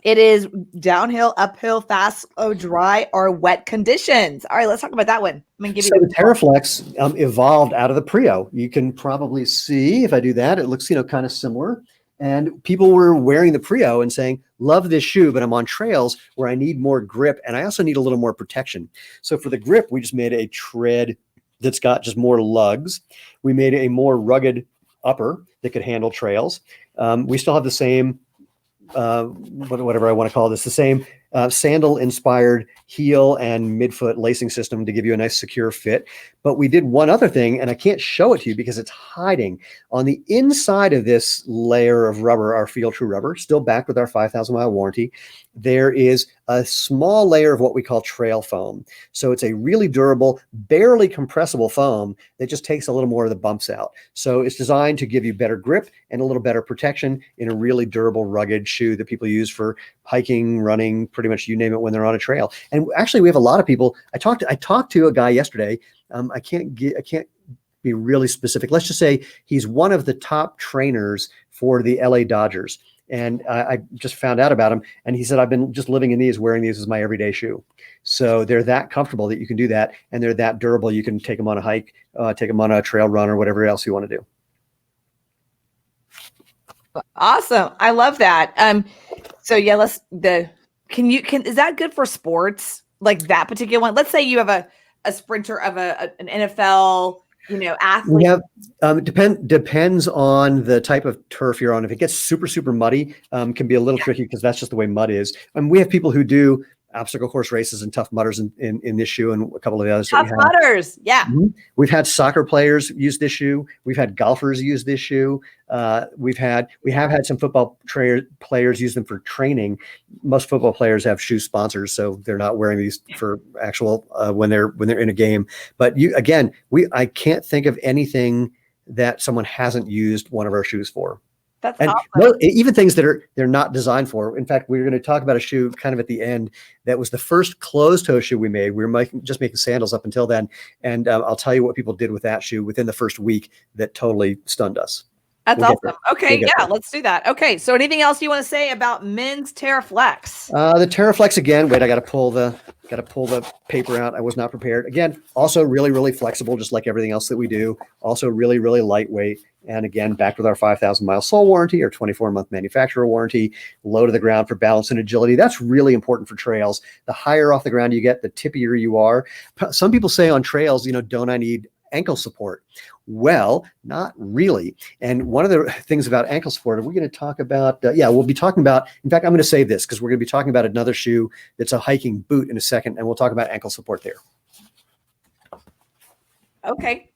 It is downhill, uphill, fast, slow, dry, or wet conditions. All right, let's talk about that one. I'm gonna give you the Terraflex evolved out of the Prio. You can probably see if I do that, it looks kind of similar. And people were wearing the Prio and saying, love this shoe, but I'm on trails where I need more grip and I also need a little more protection. So for the grip, we just made a tread that's got just more lugs. We made a more rugged upper that could handle trails. We still have the same whatever I want to call this, the same sandal inspired heel and midfoot lacing system to give you a nice secure fit. But we did one other thing, and I can't show it to you because it's hiding. On the inside of this layer of rubber, our Feel True rubber, still backed with our 5,000 mile warranty, there is a small layer of what we call trail foam. So it's a really durable, barely compressible foam that just takes a little more of the bumps out. So it's designed to give you better grip and a little better protection in a really durable, rugged shoe that people use for hiking, running, pretty much you name it when they're on a trail. And actually, we have a lot of people. I talked to a guy yesterday. I can't be really specific. Let's just say he's one of the top trainers for the LA Dodgers. And I just found out about him. And he said, I've been just living in these, wearing these as my everyday shoe. So they're that comfortable that you can do that. And they're that durable. You can take them on a hike, take them on a trail run or whatever else you want to do. Awesome. I love that. So yeah, is that good for sports? Like that particular one? Let's say you have a sprinter of an NFL, athlete. We have, depends on the type of turf you're on. If it gets super, super muddy, can be a little tricky because that's just the way mud is. And we have people who do obstacle course races and Tough Mudders in this shoe and a couple of the others. Tough Mudders, yeah. Mm-hmm. We've had soccer players use this shoe. We've had golfers use this shoe. We have had some football players use them for training. Most football players have shoe sponsors, so they're not wearing these for actual when they're in a game. But I can't think of anything that someone hasn't used one of our shoes for. That's and awesome. Even things that they're not designed for. In fact, we're going to talk about a shoe kind of at the end that was the first closed toe shoe we made. We were just making sandals up until then. And I'll tell you what people did with that shoe within the first week that totally stunned us. That's awesome. Okay, let's do that. Okay, so anything else you want to say about men's Terraflex? The Terraflex again. Wait, I got to pull the paper out. I was not prepared. Again, also really, really flexible, just like everything else that we do. Also really, really lightweight. And again, backed with our 5,000 mile sole warranty, or 24-month manufacturer warranty, low to the ground for balance and agility. That's really important for trails. The higher off the ground you get, the tippier you are. Some people say on trails, don't I need ankle support? Well, not really. And one of the things about ankle support, are we going to talk about? We'll be talking about, in fact, I'm going to save this because we're going to be talking about another shoe that's a hiking boot in a second. And we'll talk about ankle support there. Okay,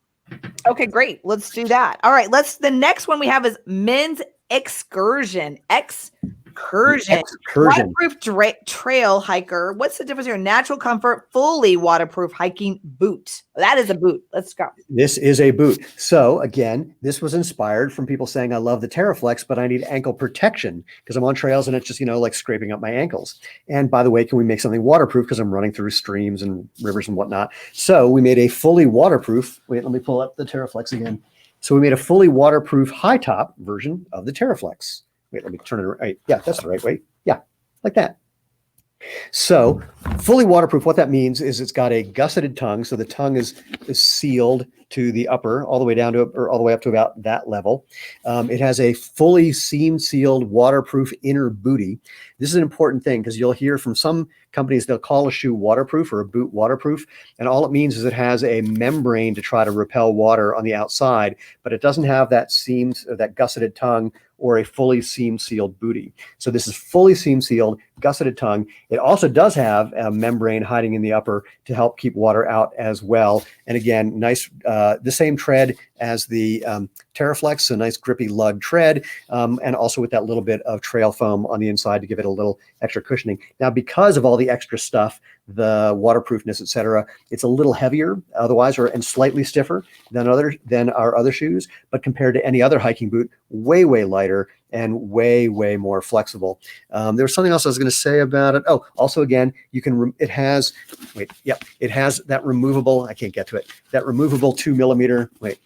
great. Let's do that. All right, the next one we have is men's Excursion. Excursion. Waterproof trail hiker. What's the difference here? Natural comfort, fully waterproof hiking boot. That is a boot. Let's go. This is a boot. So again, this was inspired from people saying, I love the Terraflex, but I need ankle protection because I'm on trails and it's just, like scraping up my ankles. And by the way, can we make something waterproof because I'm running through streams and rivers and whatnot? So we made a fully waterproof, wait, let me pull up the Terraflex again. So we made a fully waterproof high top version of the Terraflex. Wait, let me turn it around. Yeah, that's the right way. Yeah, like that. So fully waterproof, what that means is it's got a gusseted tongue. So the tongue is sealed to the upper, all the way down to, or all the way up to about that level. It has a fully seam sealed waterproof inner booty. This is an important thing because you'll hear from some companies, they'll call a shoe waterproof or a boot waterproof. And all it means is it has a membrane to try to repel water on the outside, but it doesn't have that that gusseted tongue or a fully seam sealed booty. So this is fully seam sealed, gusseted tongue. It also does have a membrane hiding in the upper to help keep water out as well. And again, nice, the same tread as the Terraflex, so nice grippy lug tread, and also with that little bit of trail foam on the inside to give it a little extra cushioning. Now, because of all the extra stuff, the waterproofness, etc., it's a little heavier otherwise, and slightly stiffer than our other shoes. But compared to any other hiking boot, way lighter and way more flexible. There was something else I was going to say about it. Oh, also again, you can. It has that removable. I can't get to it. That removable 2 millimeter. Wait.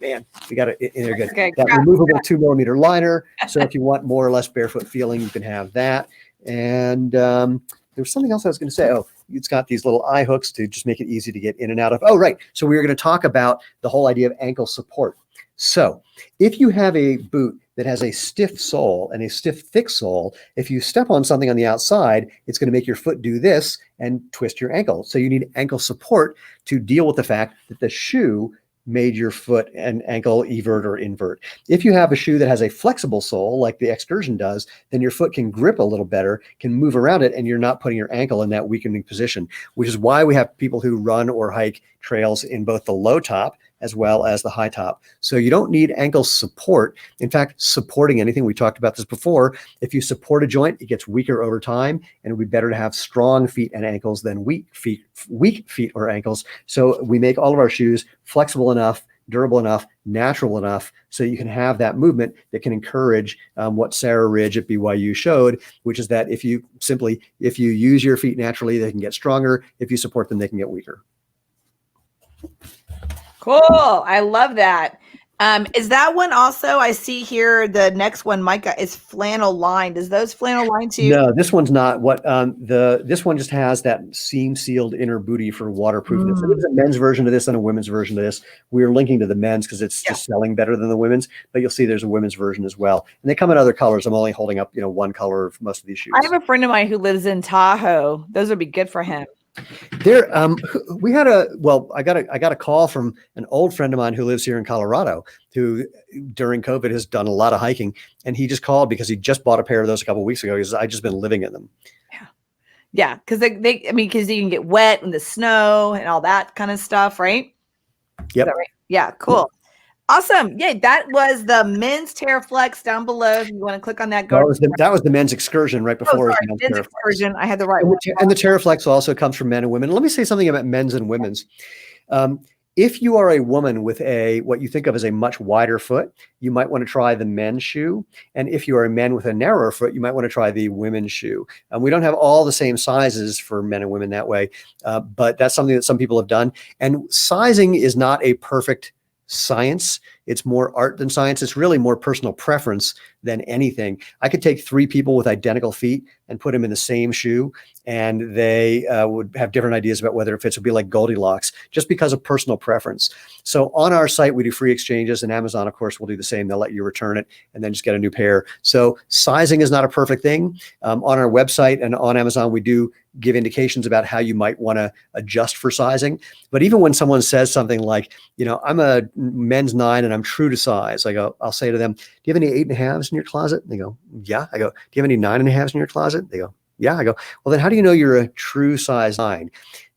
Man, we got it in there good. Okay, that removable 2 millimeter liner. So if you want more or less barefoot feeling, you can have that. And there was something else I was going to say. Oh, it's got these little eye hooks to just make it easy to get in and out of. Oh, right. So we were going to talk about the whole idea of ankle support. So if you have a boot that has a stiff sole and a stiff, thick sole, if you step on something on the outside, it's going to make your foot do this and twist your ankle. So you need ankle support to deal with the fact that the shoe made your foot and ankle evert or invert. If you have a shoe that has a flexible sole like the Excursion does, then your foot can grip a little better, can move around it, and you're not putting your ankle in that weakening position, which is why we have people who run or hike trails in both the low top as well as the high top. So you don't need ankle support. In fact, supporting anything, we talked about this before, if you support a joint, it gets weaker over time, and it would be better to have strong feet and ankles than weak feet or ankles. So we make all of our shoes flexible enough, durable enough, natural enough, so you can have that movement that can encourage what Sarah Ridge at BYU showed, which is that if you use your feet naturally, they can get stronger. If you support them, they can get weaker. Cool. I love that. Is that one also? I see here the next one, Micah, is flannel lined. Is those flannel lined too? No, this one's not. This one just has that seam sealed inner booty for waterproofness. There's a men's version of this and a women's version of this. We're linking to the men's because it's just selling better than the women's, but you'll see there's a women's version as well. And they come in other colors. I'm only holding up, one color of most of these shoes. I have a friend of mine who lives in Tahoe. Those would be good for him. There, I got a call from an old friend of mine who lives here in Colorado, who during COVID has done a lot of hiking, and he just called because he just bought a pair of those a couple of weeks ago. He says, "I just been living in them." Yeah, because because you can get wet in the snow and all that kind of stuff, right? Yep. Right? Yeah, cool. Awesome. Yeah, that was the men's Terraflex down below. If you want to click on that, that was the men's Excursion right before. Men's Excursion. I had the right one. And the Terraflex also comes from men and women. Let me say something about men's and women's. If you are a woman with what you think of as a much wider foot, you might want to try the men's shoe. And if you are a man with a narrower foot, you might want to try the women's shoe. We don't have all the same sizes for men and women that way, but that's something that some people have done. And sizing is not a perfect science. It's more art than science. It's really more personal preference than anything. I could take 3 people with identical feet and put them in the same shoe, and they would have different ideas about whether it fits. It would be like Goldilocks, just because of personal preference. So on our site, we do free exchanges, and Amazon, of course, will do the same. They'll let you return it and then just get a new pair. So sizing is not a perfect thing. On our website and on Amazon, we do give indications about how you might want to adjust for sizing. But even when someone says something like, I'm a men's 9 and I'm true to size, I'll say to them, "Do you have any 8.5s in your closet?" And they go, "Yeah." I go, "Do you have any 9.5s in your closet?" They go, "Yeah." I go, "Well, then how do you know you're a true size 9?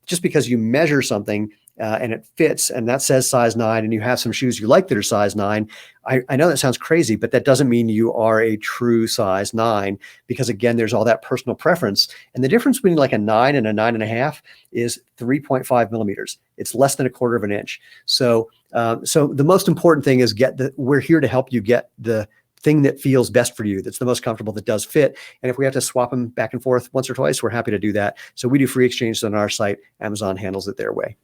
Just because you measure something and it fits, and that says size 9, and you have some shoes you like that are size 9. I know that sounds crazy, but that doesn't mean you are a true size 9, because again, there's all that personal preference. And the difference between like a 9 and a 9.5 is 3.5 millimeters. It's less than a quarter of an inch. So the most important thing is we're here to help you get the thing that feels best for you, that's the most comfortable, that does fit. And if we have to swap them back and forth once or twice, we're happy to do that. So we do free exchanges on our site. Amazon handles it their way.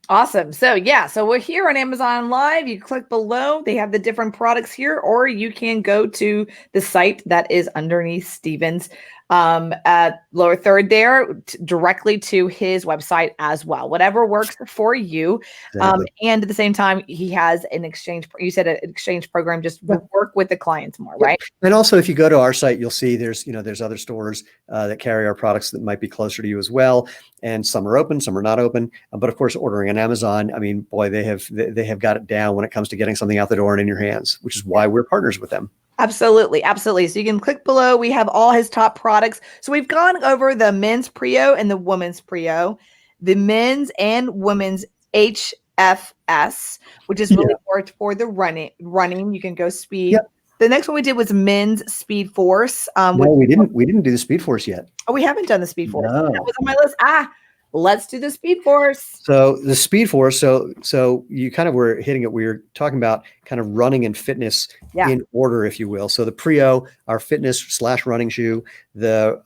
Awesome. So we're here on Amazon Live. You click below. They have the different products here, or you can go to the site that is underneath Steven's at lower third there, directly to his website as well. Whatever works for you. Exactly. And at the same time, he has an exchange. You said an exchange program, just work with the clients more, right? And also, if you go to our site, you'll see there's other stores that carry our products that might be closer to you as well. And some are open, some are not open. But of course, ordering on Amazon, boy, they have got it down when it comes to getting something out the door and in your hands, which is why we're partners with them. Absolutely. Absolutely. So you can click below. We have all his top products. So we've gone over the men's Prio and the women's Prio, the men's and women's HFS, which is really for the running. You can go speed. Yep. The next one we did was men's Speed Force. No, we didn't. We didn't do the Speed Force yet. Oh, we haven't done the Speed Force. No. That was on my list. Let's do the Speed Force. So the Speed Force. So you kind of were hitting it. We were talking about kind of running and fitness in order, if you will. So the Prio, our fitness / running shoe, the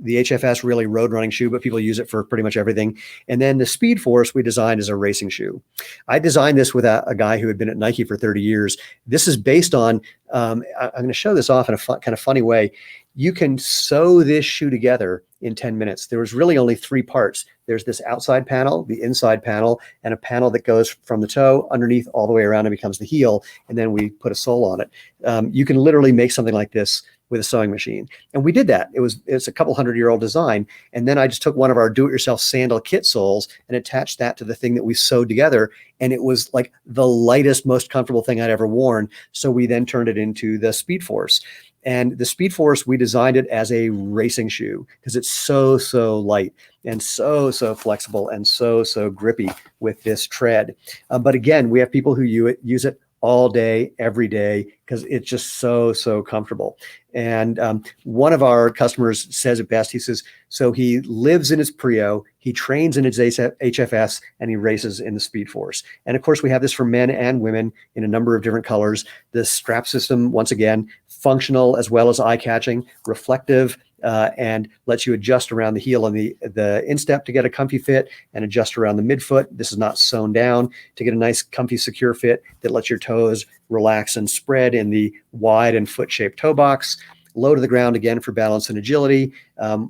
HFS, really road running shoe, but people use it for pretty much everything. And then the Speed Force we designed as a racing shoe. I designed this with a guy who had been at Nike for 30 years. This is based on, I'm going to show this off in a kind of funny way. You can sew this shoe together in 10 minutes. There was really only 3 parts. There's this outside panel, the inside panel, and a panel that goes from the toe underneath all the way around and becomes the heel. And then we put a sole on it. You can literally make something like this with a sewing machine. And we did that. It's a couple 100-year-old design. And then I just took one of our do-it-yourself sandal kit soles and attached that to the thing that we sewed together. And it was like the lightest, most comfortable thing I'd ever worn. So we then turned it into the Speed Force. And the Speed Force, we designed it as a racing shoe because it's so light and so flexible and so grippy with this tread. But again, we have people who use it all day, every day, because it's just so comfortable. And one of our customers says it best. He says, so he lives in his Prio, he trains in his HFS, and he races in the Speed Force. And of course, we have this for men and women in a number of different colors. The strap system, once again, functional as well as eye-catching, reflective, and lets you adjust around the heel and the instep to get a comfy fit and adjust around the midfoot. This is not sewn down to get a nice, comfy, secure fit that lets your toes relax and spread in the wide and foot-shaped toe box. Low to the ground again for balance and agility.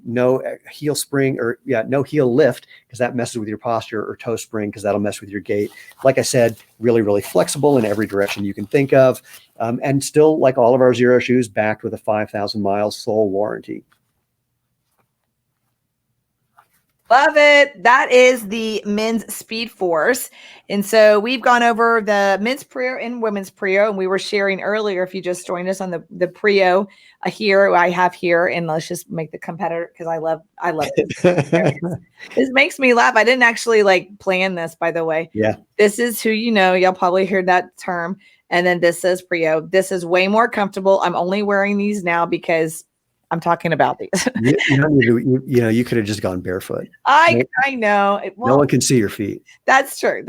No heel spring no heel lift because that messes with your posture, or toe spring because that'll mess with your gait. Like I said, really flexible in every direction you can think of. And still, like all of our Zero shoes, backed with a 5,000 mile sole warranty. Love it. That is the men's Speed Force. And so we've gone over the men's Prio and women's Prio. And we were sharing earlier, if you just joined us on the Prio here, I have here, and let's just make the competitor because I love this. This makes me laugh. I didn't actually plan this, by the way. Yeah. This is who you know. Y'all probably heard that term. And then this says Prio. This is way more comfortable. I'm only wearing these now because I'm talking about these. You could have just gone barefoot. I know. No one can see your feet. That's true.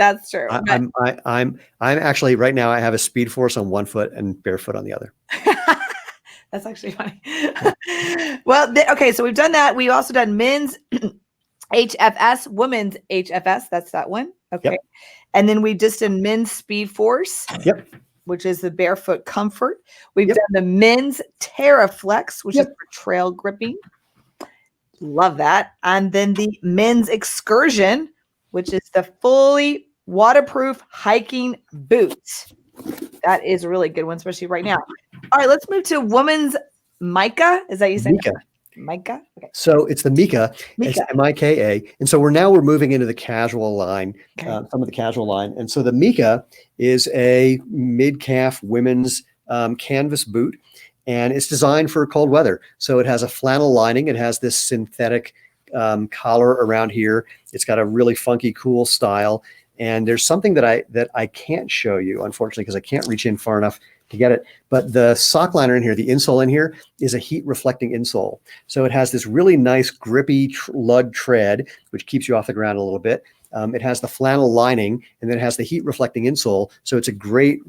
I'm actually right now. I have a Speed Force on one foot and barefoot on the other. That's actually funny. Well, okay. So we've done that. We've also done men's HFS, women's HFS. That's that one. Okay. Yep. And then we just did men's Speed Force. Yep. Which is the barefoot comfort. We've done the men's TerraFlex, which is for trail gripping. Love that. And then the men's Excursion, which is the fully waterproof hiking boots. That is a really good one, especially right now. All right, let's move to women's Mica. Is that you say? Mica. Okay. So it's the Mica. It's Mika. And so we're moving into the casual line, some of the casual line. And so the Mica is a mid-calf women's canvas boot, and it's designed for cold weather. So it has a flannel lining. It has this synthetic collar around here. It's got a really funky, cool style. And there's something that I can't show you, unfortunately, because I can't reach in far enough to get it. But the sock liner in here, the insole in here, is a heat reflecting insole. So it has this really nice grippy lug tread, which keeps you off the ground a little bit. It has the flannel lining, and then it has the heat reflecting insole. So it's a great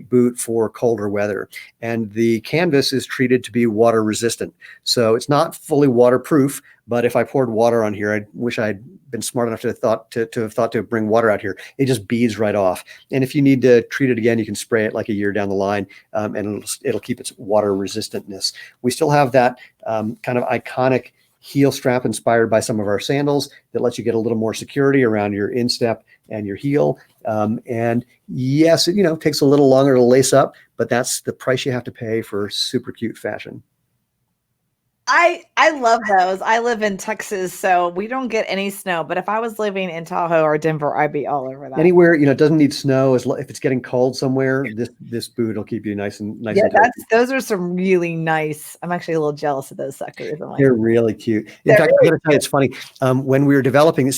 boot for colder weather. And the canvas is treated to be water resistant. So it's not fully waterproof, but if I poured water on here, I wish I'd been smart enough to have thought to bring water out here. It just beads right off. And if you need to treat it again, you can spray it like a year down the line, and it'll keep its water resistantness. We still have that kind of iconic heel strap inspired by some of our sandals that lets you get a little more security around your instep and your heel. And yes, it takes a little longer to lace up, but that's the price you have to pay for super cute fashion. I love those. I live in Texas, so we don't get any snow. But if I was living in Tahoe or Denver, I'd be all over that. Anywhere, it doesn't need snow. If it's getting cold somewhere, this boot will keep you nice and Yeah, and cozy. those are some really nice. I'm actually a little jealous of those suckers. They're really cute. In fact, I'm going to tell you, it's funny. When we were developing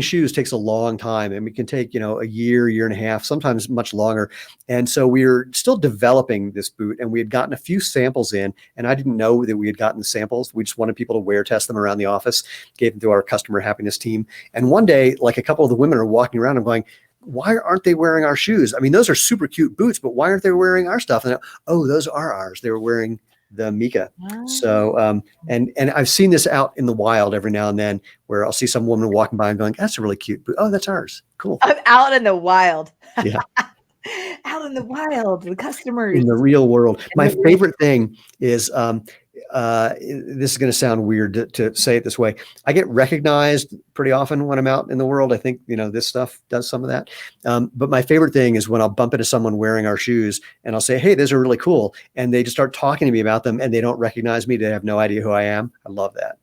shoes takes a long time, and it can take, a year and a half, sometimes much longer. And so we were still developing this boot, and we had gotten a few samples in, and I didn't know that we had gotten the samples. We just wanted people to wear test them around the office, gave them to our customer happiness team. And one day, like a couple of the women are walking around and going, why aren't they wearing our shoes? I mean, those are super cute boots, but why aren't they wearing our stuff? And those are ours. They were wearing the Mika. So, and I've seen this out in the wild every now and then, where I'll see some woman walking by and going, that's a really cute boot. Oh, that's ours. Cool. I'm out in the wild. Yeah. Out in the wild, the customers. In the real world. My favorite thing is, this is going to sound weird to say it this way. I get recognized pretty often when I'm out in the world. I think, this stuff does some of that. But my favorite thing is when I'll bump into someone wearing our shoes and I'll say, hey, those are really cool. And they just start talking to me about them and they don't recognize me. They have no idea who I am. I love that.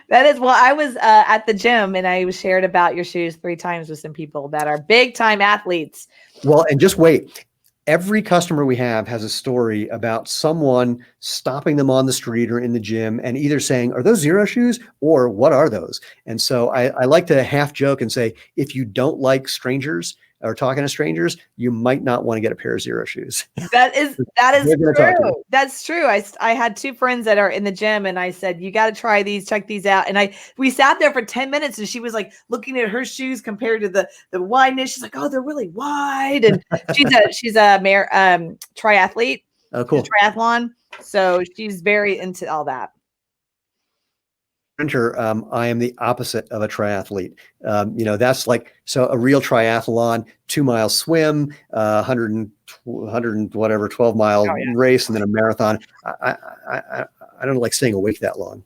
That is, well, I was at the gym and I was shared about your shoes 3 times with some people that are big time athletes. Well, and just wait. Every customer we have has a story about someone stopping them on the street or in the gym and either saying, are those Zero shoes, or what are those? And so I like to half joke and say, if you don't like strangers or talking to strangers, you might not want to get a pair of Zero shoes. That is true. That's true. I had 2 friends that are in the gym and I said, you got to try these, check these out. And we sat there for 10 minutes and she was like looking at her shoes compared to the wideness. She's like, oh, they're really wide. And she's a triathlete. Oh, cool. Triathlon. So she's very into all that. I am the opposite of a triathlete. That's like, so a real triathlon, 2 mile swim, 100 and whatever, 12 mile race, and then a marathon. I don't like staying awake that long.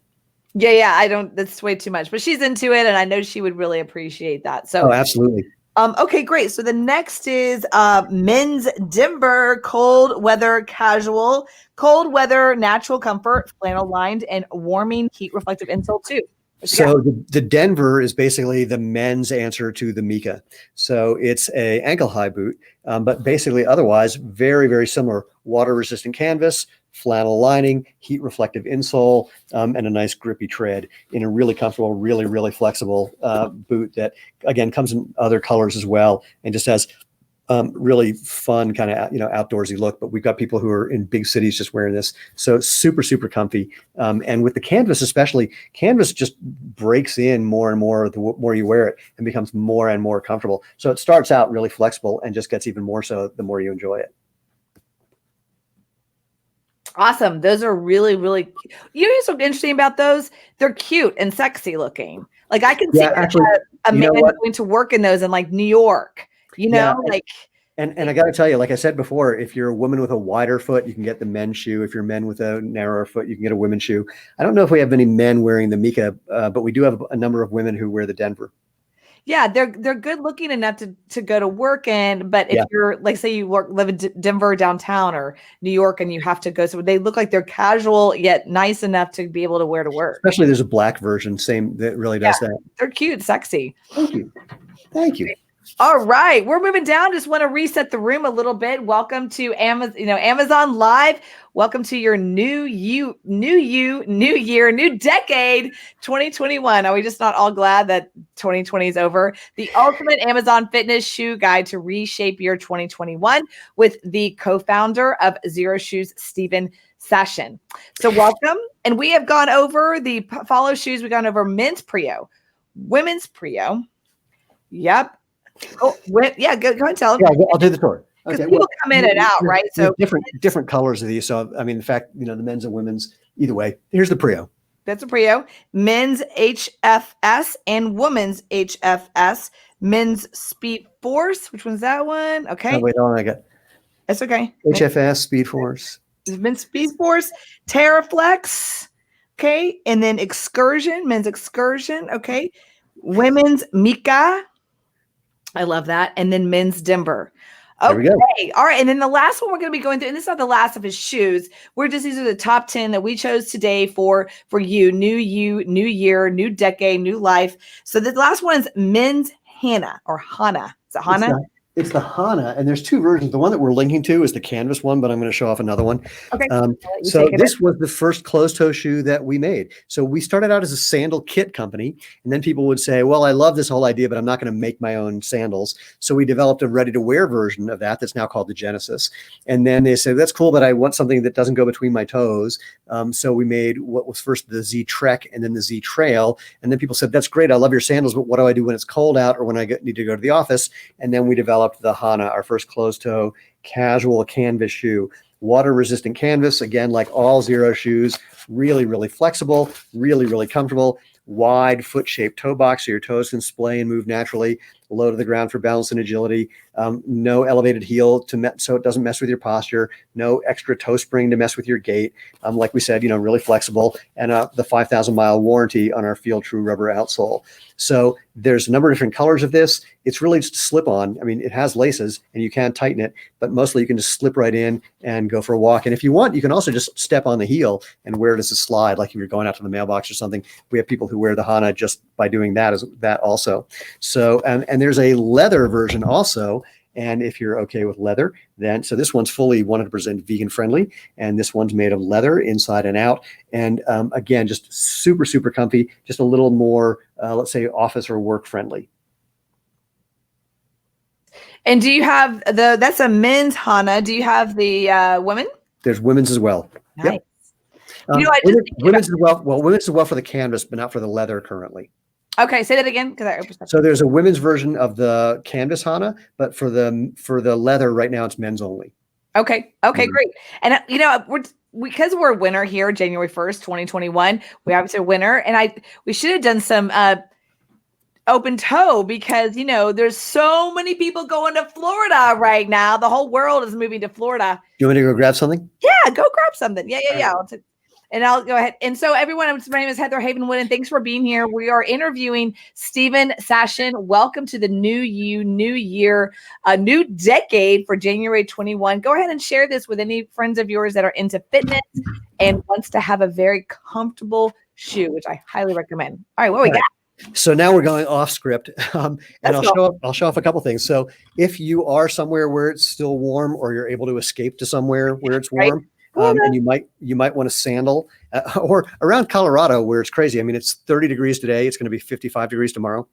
Yeah. I don't, that's way too much, but she's into it. And I know she would really appreciate that. So absolutely. Okay, great. So the next is men's Denver cold weather casual, cold weather natural comfort, flannel lined, and warming heat reflective insole too. So the Denver is basically the men's answer to the Mika. So it's a ankle high boot, but basically otherwise very, very similar. Water resistant canvas, flannel lining, heat reflective insole, and a nice grippy tread in a really comfortable, really, really flexible boot that, again, comes in other colors as well and just has really fun kind of, outdoorsy look. But we've got people who are in big cities just wearing this. So super, super comfy. And with the canvas especially, canvas just breaks in more and more the more you wear it and becomes more and more comfortable. So it starts out really flexible and just gets even more so the more you enjoy it. Awesome. Those are really, really, what's so interesting about those? They're cute and sexy looking. Like I can see a man going to work in those in like New York, And I got to tell you, like I said before, if you're a woman with a wider foot, you can get the men's shoe. If you're men with a narrower foot, you can get a women's shoe. I don't know if we have any men wearing the Mika, but we do have a number of women who wear the Denver. Yeah, they're good looking enough to go to work in, but if you're like, say you live in Denver downtown or New York and you have to go, so they look like they're casual yet nice enough to be able to wear to work. Especially there's a black version, that really does that. They're cute, sexy. Thank you. All right, we're moving down. Just want to reset the room a little bit. Welcome to Amazon Live. Welcome to your new year, new decade, 2021. Are we just not all glad that 2020 is over? The ultimate Amazon fitness shoe guide to reshape your 2021 with the co-founder of Zero Shoes, Stephen Sashen. So welcome. And we have gone over the follow shoes. We've gone over men's Prio, women's Prio. Yep. Oh, go ahead and tell them. Yeah, I'll do the tour. Because people come in and out, right? So different colors of these. So I mean, in fact, the men's and women's, either way. Here's the Prio. That's a Prio. Men's HFS and women's HFS. Men's Speed Force. Which one's that one? Okay. Oh, wait, I got. That's okay. HFS Speed Force. Men's Speed Force. Terraflex. Okay, and then Excursion. Men's Excursion. Okay. Women's Mika. I love that. And then men's Denver. Okay. All right. And then the last one we're going to be going through, and this is not the last of his shoes. These are the top 10 that we chose today for you, new year, new decade, new life. So the last one is men's Hana or Hana. Is it Hana? It's the Hana, and there's two versions. The one that we're linking to is the canvas one, but I'm going to show off another one. Okay. So this was the first closed-toe shoe that we made. So we started out as a sandal kit company, and then people would say, well, I love this whole idea, but I'm not going to make my own sandals. So we developed a ready-to-wear version of that's now called the Genesis. And then they said, that's cool, but I want something that doesn't go between my toes. So we made what was first the Z Trek and then the Z Trail. And then people said, that's great, I love your sandals, but what do I do when it's cold out or when I need to go to the office? And then we developed the Hana, our first closed-toe casual canvas shoe. Water-resistant canvas, again, like all Zero shoes, really, really flexible, really, really comfortable. Wide foot-shaped toe box so your toes can splay and move naturally. Low to the ground for balance and agility. No elevated heel so it doesn't mess with your posture. No extra toe spring to mess with your gait. Like we said, really flexible. And the 5,000-mile warranty on our Feel True rubber outsole. So there's a number of different colors of this. It's really just a slip on. I mean, it has laces and you can tighten it, but mostly you can just slip right in and go for a walk. And if you want, you can also just step on the heel and wear it as a slide, like if you're going out to the mailbox or something. We have people who wear the Hana just by doing that also. So, and there's a leather version also. And if you're okay with leather, so this one's fully 100% vegan friendly, and this one's made of leather inside and out. And again, just super, super comfy, just a little more, let's say, office or work friendly. And do you have that's a men's Hana. Do you have the women? There's women's as well. Nice. Yep. Women's as well. Well, women's as well for the canvas, but not for the leather currently. Okay, say that again So there's a women's version of the canvas Hana, but for the leather right now it's men's only. Okay, great. And because we're a winner here, January 1st, 2021. We obviously are a winner, and we should have done some open toe because there's so many people going to Florida right now. The whole world is moving to Florida. You want me to go grab something? Yeah, go grab something. Yeah. I'll go ahead. And so everyone, my name is Heather Havenwood, and thanks for being here. We are interviewing Stephen Sashin. Welcome to the new year, a new decade for January 21. Go ahead and share this with any friends of yours that are into fitness and wants to have a very comfortable shoe, which I highly recommend. All right, what we got? So now we're going off script, and I'll show off a couple things. So if you are somewhere where it's still warm, or you're able to escape to somewhere where it's warm. Right. And you might want a sandal, or around Colorado where it's crazy. I mean, it's 30 degrees today. It's going to be 55 degrees tomorrow.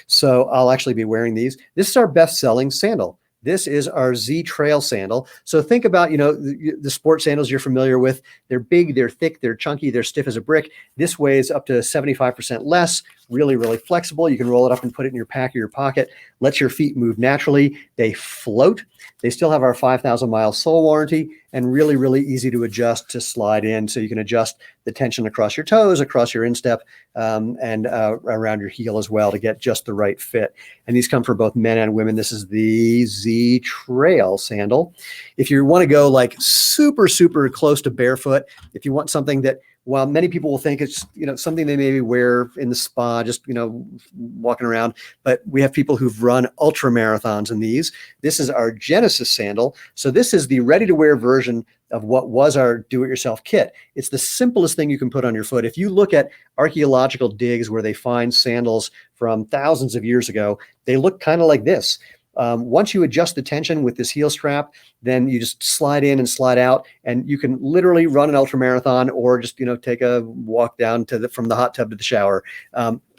So I'll actually be wearing these. This is our best-selling sandal. This is our Z Trail Sandal. So think about, the sport sandals you're familiar with. They're big, they're thick, they're chunky, they're stiff as a brick. This weighs up to 75% less, really, really flexible. You can roll it up and put it in your pack or your pocket. Let your feet move naturally. They float. They still have our 5,000-mile sole warranty, and really, really easy to adjust to slide in. So you can adjust the tension across your toes, across your instep, and around your heel as well to get just the right fit. And these come for both men and women. This is the Z Trail Sandal. If you want to go like super, super close to barefoot, if you want something that, while many people will think it's something they maybe wear in the spa, just walking around, but we have people who've run ultra marathons in these. This is our Genesis sandal. So this is the ready-to-wear version of what was our do-it-yourself kit. It's the simplest thing you can put on your foot. If you look at archaeological digs where they find sandals from thousands of years ago, they look kind of like this. Once you adjust the tension with this heel strap, then you just slide in and slide out, and you can literally run an ultra marathon or just take a walk down from the hot tub to the shower.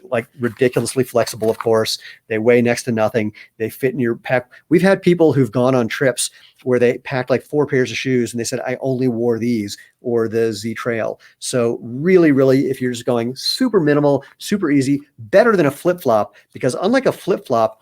Like ridiculously flexible, of course. They weigh next to nothing. They fit in your pack. We've had people who've gone on trips where they packed like 4 pairs of shoes and they said, I only wore these or the Z Trail. So really, really, if you're just going super minimal, super easy, better than a flip-flop, because unlike a flip-flop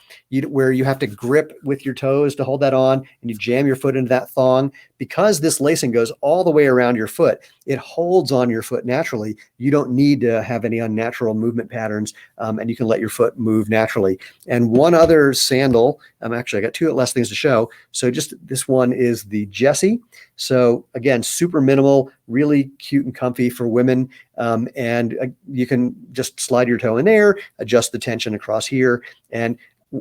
where you have to grip with your toes to hold that on and you jam your foot into that thong, because this lacing goes all the way around your foot, it holds on your foot naturally. You don't need to have any unnatural movement patterns, and you can let your foot move naturally. And one other sandal, actually I got 2 less things to show. So just this one is the Jessie. So again, super minimal, really cute and comfy for women. And you can just slide your toe in there, adjust the tension across here. And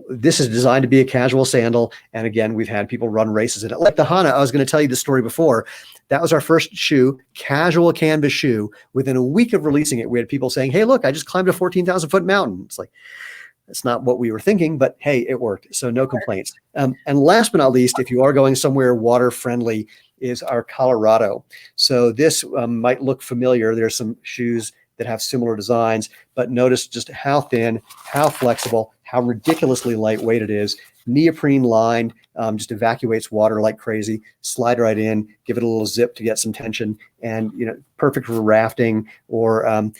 this is designed to be a casual sandal. And again, we've had people run races in it. Like the Hana, I was going to tell you the story before. That was our first shoe, casual canvas shoe. Within a week of releasing it, we had people saying, hey, look, I just climbed a 14,000 foot mountain. It's like, that's not what we were thinking, but hey, it worked. So no complaints. And last but not least, if you are going somewhere water friendly, is our Colorado. So this might look familiar. There's some shoes that have similar designs, but notice just how thin, how flexible, how ridiculously lightweight it is. Neoprene lined, just evacuates water like crazy. Slide right in, give it a little zip to get some tension, and perfect for rafting or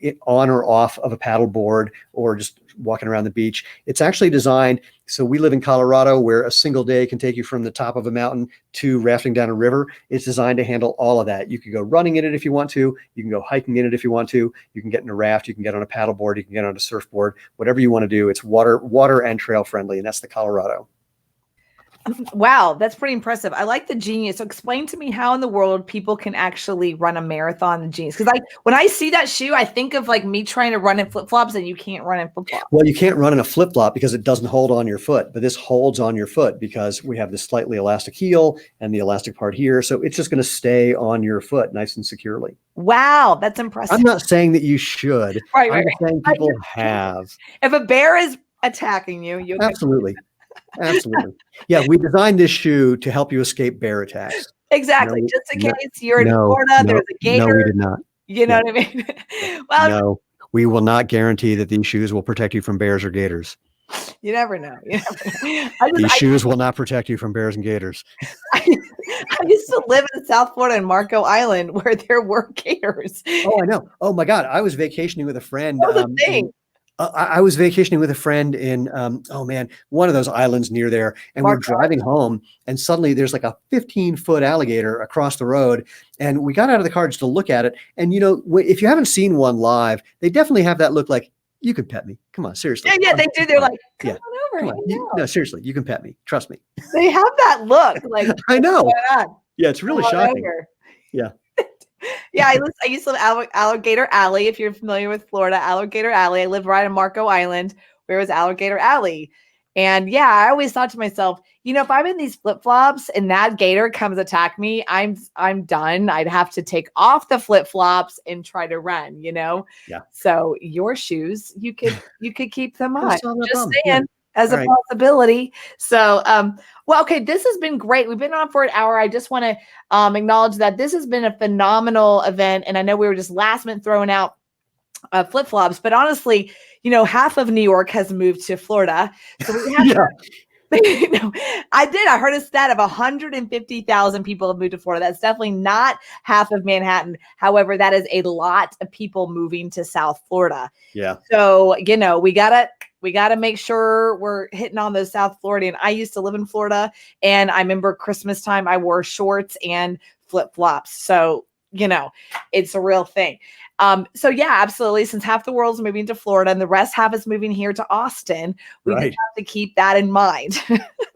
it on or off of a paddle board or just walking around the beach. It's actually designed so we live in Colorado, where a single day can take you from the top of a mountain to rafting down a river. It's designed to handle all of that. You can go running in it if you want to. You can go hiking in it if you want to. You can get in a raft. You can get on a paddle board. You can get on a surfboard. Whatever you want to do. It's water and trail friendly, and that's the Colorado. Wow, that's pretty impressive. I like the Genius. So explain to me how in the world people can actually run a marathon in Genius. Because when I see that shoe, I think of like me trying to run in flip-flops, and you can't run in flip-flops. Well, you can't run in a flip-flop because it doesn't hold on your foot, but this holds on your foot because we have this slightly elastic heel and the elastic part here. So it's just going to stay on your foot nice and securely. Wow, that's impressive. I'm not saying that you should. Right. I'm saying people have. If a bear is attacking you, absolutely. Absolutely. Yeah, we designed this shoe to help you escape bear attacks. Exactly. Just in case you're in Florida, there's a gator. No, we did not. You know what I mean? Well, no, we will not guarantee that these shoes will protect you from bears or gators. You never know. These shoes will not protect you from bears and gators. I used to live in South Florida in Marco Island where there were gators. Oh, I know. Oh my God. I was vacationing with a friend. That was a thing. I was vacationing with a friend in, one of those islands near there. And we're driving home, and suddenly there's like a 15-foot alligator across the road. And we got out of the car just to look at it. And, if you haven't seen one live, they definitely have that look like, you can pet me. Come on, seriously. Yeah, they do. They're like, come on over. No, seriously, you can pet me. Trust me. They have that look. Like, I know. Yeah, it's really shocking. Yeah. Yeah, I used to live Alligator Alley. If you're familiar with Florida, Alligator Alley. I lived right on Marco Island, where it was Alligator Alley. And yeah, I always thought to myself, if I'm in these flip-flops and that gator comes attack me, I'm done. I'd have to take off the flip-flops and try to run, Yeah. So your shoes, you could keep them on. Just saying. As a possibility. So, okay, this has been great. We've been on for an hour. I just want to acknowledge that this has been a phenomenal event. And I know we were just last minute throwing out flip-flops, but honestly, half of New York has moved to Florida. So we have I heard a stat of 150,000 people have moved to Florida. That's definitely not half of Manhattan. However, that is a lot of people moving to South Florida. Yeah. So, we got to make sure we're hitting on those South Floridian. I used to live in Florida, and I remember Christmas time, I wore shorts and flip-flops. So, it's a real thing. So yeah, absolutely. Since half the world's moving to Florida and the rest half is moving here to Austin, we have to keep that in mind.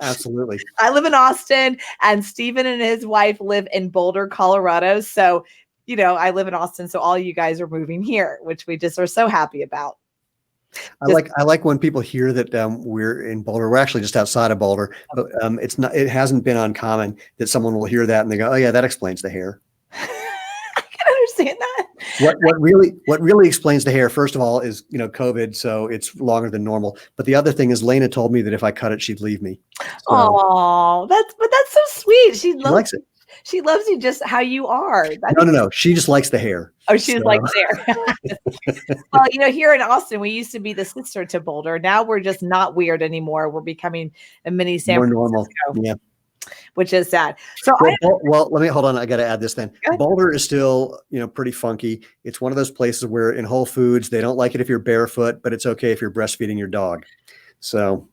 Absolutely. I live in Austin, and Stephen and his wife live in Boulder, Colorado. So, I live in Austin. So all you guys are moving here, which we just are so happy about. I like when people hear that we're in Boulder. We're actually just outside of Boulder, but it hasn't been uncommon that someone will hear that and they go, "Oh yeah, that explains the hair." I can understand that. What really explains the hair, first of all, is COVID, so it's longer than normal. But the other thing is, Lena told me that if I cut it, she'd leave me. Oh, that's so sweet. She likes it. She loves you just how you are. No. She just likes the hair. Oh, she just likes hair. Well, here in Austin, we used to be the sister to Boulder. Now we're just not weird anymore. We're becoming a mini San Francisco. More normal. Yeah. Which is sad. So let me hold on. I got to add this then. Boulder is still, pretty funky. It's one of those places where in Whole Foods, they don't like it if you're barefoot, but it's okay if you're breastfeeding your dog. So,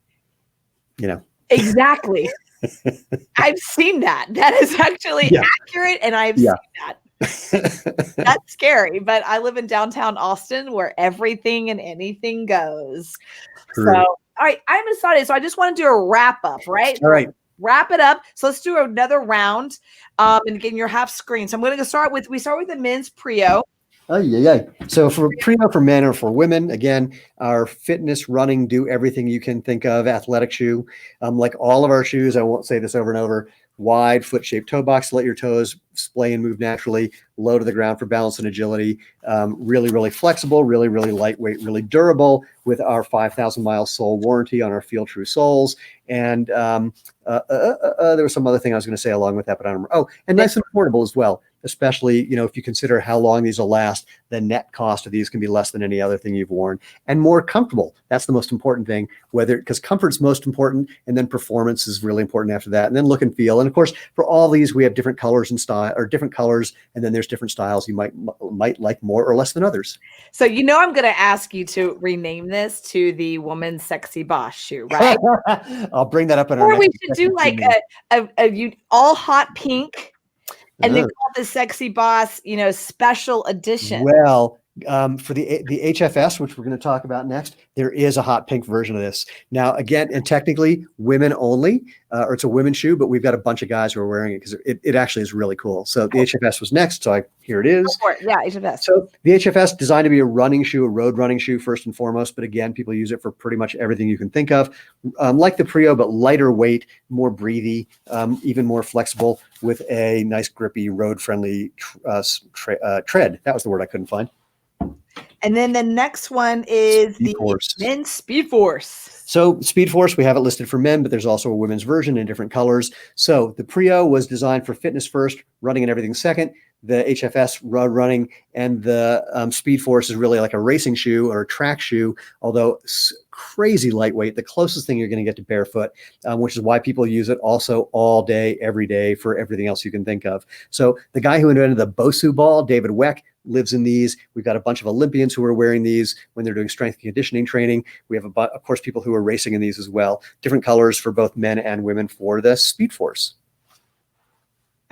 Exactly. I've seen that. That is actually accurate. And I've seen that. That's scary, but I live in downtown Austin where everything and anything goes. True. So, all right, I'm excited. So I just want to do a wrap up, right? All right. Wrap it up. So let's do another round. And again, you're half screen. So I'm going to start with the men's Prio. Oh, yeah. So for Prio for men or for women, again, our fitness, running, do everything you can think of, athletic shoe. Like all of our shoes, I won't say this over and over, wide foot-shaped toe box, let your toes splay and move naturally, low to the ground for balance and agility, really, really flexible, really, really lightweight, really durable with our 5,000-mile sole warranty on our Feel True soles. And there was some other thing I was going to say along with that, but I don't remember. Oh, and nice and affordable as well. Especially, if you consider how long these will last, the net cost of these can be less than any other thing you've worn, and more comfortable. That's the most important thing, because comfort's most important, and then performance is really important after that, and then look and feel. And of course, for all these, we have different colors and style, or different colors, and then there's different styles you might like more or less than others. So I'm going to ask you to rename this to the Woman's Sexy Boss shoe, right? I'll bring that up in our Or we should do like a all hot pink. And they call the Sexy Boss, special edition. Well, for the HFS, which we're going to talk about next, there is a hot pink version of this. Now, again, and technically women only, or it's a women's shoe, but we've got a bunch of guys who are wearing it because it actually is really cool. So the HFS was next. So here it is. Yeah, HFS. So the HFS designed to be a running shoe, a road running shoe first and foremost. But again, people use it for pretty much everything you can think of, like the Prio, but lighter weight, more breathy, even more flexible with a nice grippy road friendly tread. That was the word I couldn't find. And then the next one is the men's Speed Force. So Speed Force, we have it listed for men, but there's also a women's version in different colors. So the Prio was designed for fitness first, running and everything second. The HFS running, and the Speed Force is really like a racing shoe or a track shoe, although crazy lightweight, the closest thing you're going to get to barefoot, which is why people use it also all day, every day for everything else you can think of. So the guy who invented the Bosu ball, David Weck, lives in these. We've got a bunch of Olympians who are wearing these when they're doing strength and conditioning training. We have, of course, people who are racing in these as well. Different colors for both men and women for the Speed Force.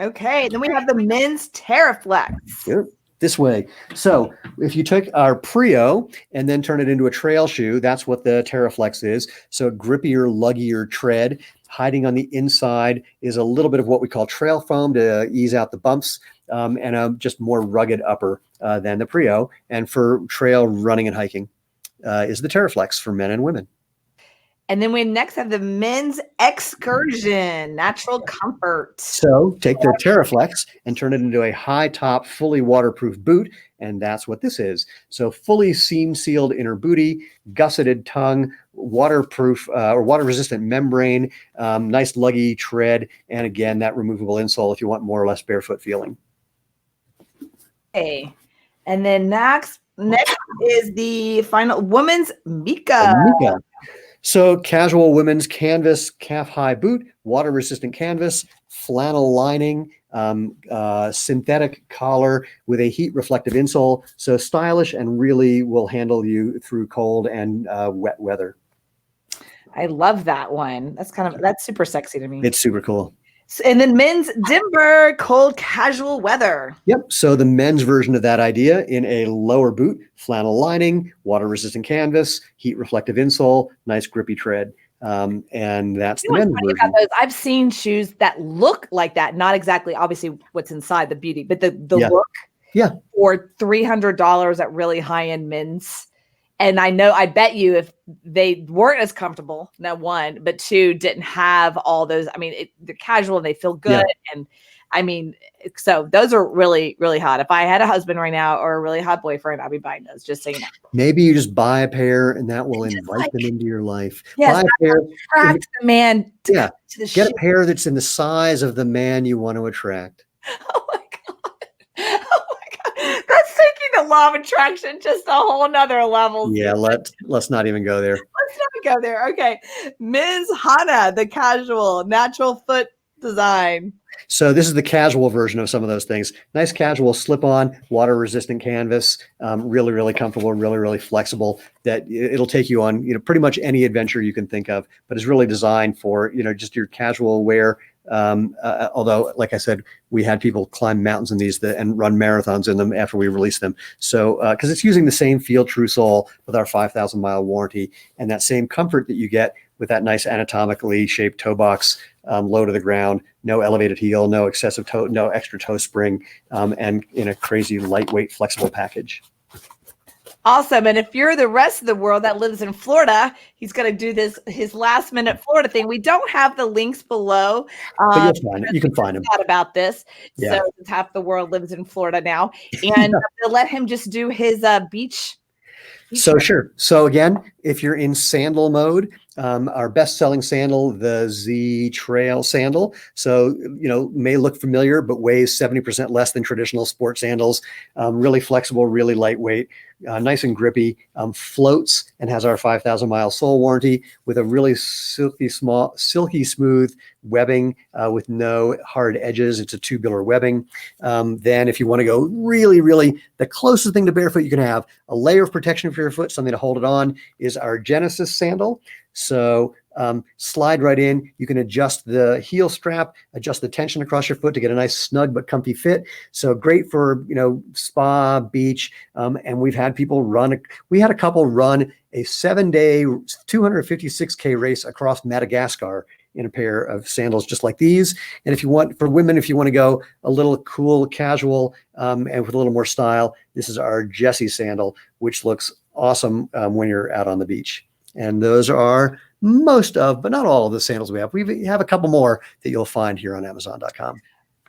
Okay, then we have the men's Terraflex. Yep. This way. So if you took our Prio and then turn it into a trail shoe, that's what the Terraflex is. So grippier, luggier tread. Hiding on the inside is a little bit of what we call trail foam to ease out the bumps, and a just more rugged upper than the Prio. And for trail running and hiking is the Terraflex for men and women. And then we next have the men's Excursion, natural comfort. So take the Terraflex and turn it into a high top, fully waterproof boot. And that's what this is. So fully seam sealed inner booty, gusseted tongue, waterproof or water resistant membrane, nice luggy tread. And again, that removable insole if you want more or less barefoot feeling. Okay. And then next is the final women's Mika. So casual women's canvas calf-high boot, water-resistant canvas, flannel lining, synthetic collar with a heat-reflective insole. So stylish and really will handle you through cold and wet weather. I love that one. That's super sexy to me. It's super cool. And then men's Dimber, cold casual weather. Yep. So the men's version of that idea in a lower boot, flannel lining, water resistant canvas, heat reflective insole, nice grippy tread. And that's the men's version. I've seen shoes that look like that. Not exactly, obviously, what's inside the beauty, but the look. Yeah. For $300 at really high end men's. And I bet you if they weren't as comfortable, no, one, but two, didn't have all those. I mean, they're casual and they feel good. Yeah. And I mean, so those are really, really hot. If I had a husband right now or a really hot boyfriend, I'd be buying those, just so you know. Maybe you just buy a pair and that will invite them into your life. Yes, buy a pair. Attract the man to the Get a pair that's in the size of the man you want to attract. Oh my God. That's taking the law of attraction just a whole nother level. Yeah, let's not even go there. Let's not go there. Okay. Men's Hana, the casual natural foot design. So this is the casual version of some of those things. Nice casual slip-on, water-resistant canvas, really, really comfortable, really, really flexible. That it'll take you on, pretty much any adventure you can think of. But it's really designed for, just your casual wear. Although, like I said, we had people climb mountains in these and run marathons in them after we released them. So, because it's using the same Feel True sole with our 5,000-mile warranty and that same comfort that you get with that nice anatomically shaped toe box low to the ground, no elevated heel, no excessive toe, no extra toe spring, and in a crazy lightweight, flexible package. Awesome. And if you're the rest of the world that lives in Florida, he's going to do his last minute Florida thing. We don't have the links below. But you'll find it. You can find him. About this. Yeah. So half the world lives in Florida now. And they'll let him just do his beach. So sure. So again, if you're in sandal mode, our best-selling sandal, the Z Trail Sandal. So, may look familiar, but weighs 70% less than traditional sport sandals. Really flexible, really lightweight, nice and grippy, floats and has our 5,000-mile sole warranty with a really silky smooth webbing with no hard edges. It's a tubular webbing. Then if you want to go really, the closest thing to barefoot you can have, a layer of protection for your foot, something to hold it on, is our Genesis sandal. So slide right in. You can adjust the heel strap, adjust the tension across your foot to get a nice snug but comfy fit. So great for, spa, beach. And we've had people we had a couple run a 7-day 256K race across Madagascar in a pair of sandals just like these. And for women, if you want to go a little cool, casual, and with a little more style, this is our Jessie Sandal, which looks awesome when you're out on the beach. And those are most of, but not all of the sandals we have. We have a couple more that you'll find here on Amazon.com.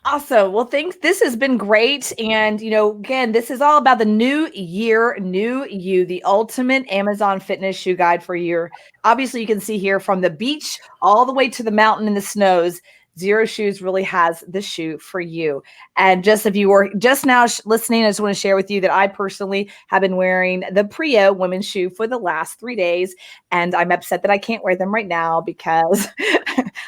Awesome. Well, thanks. This has been great. And, again, this is all about the new year, new you, the ultimate Amazon fitness shoe guide for you. Obviously, you can see here from the beach all the way to the mountain in the snows, Zero Shoes really has the shoe for you. And just if you were just now listening, I just want to share with you that I personally have been wearing the Prio women's shoe for the last 3 days. And I'm upset that I can't wear them right now because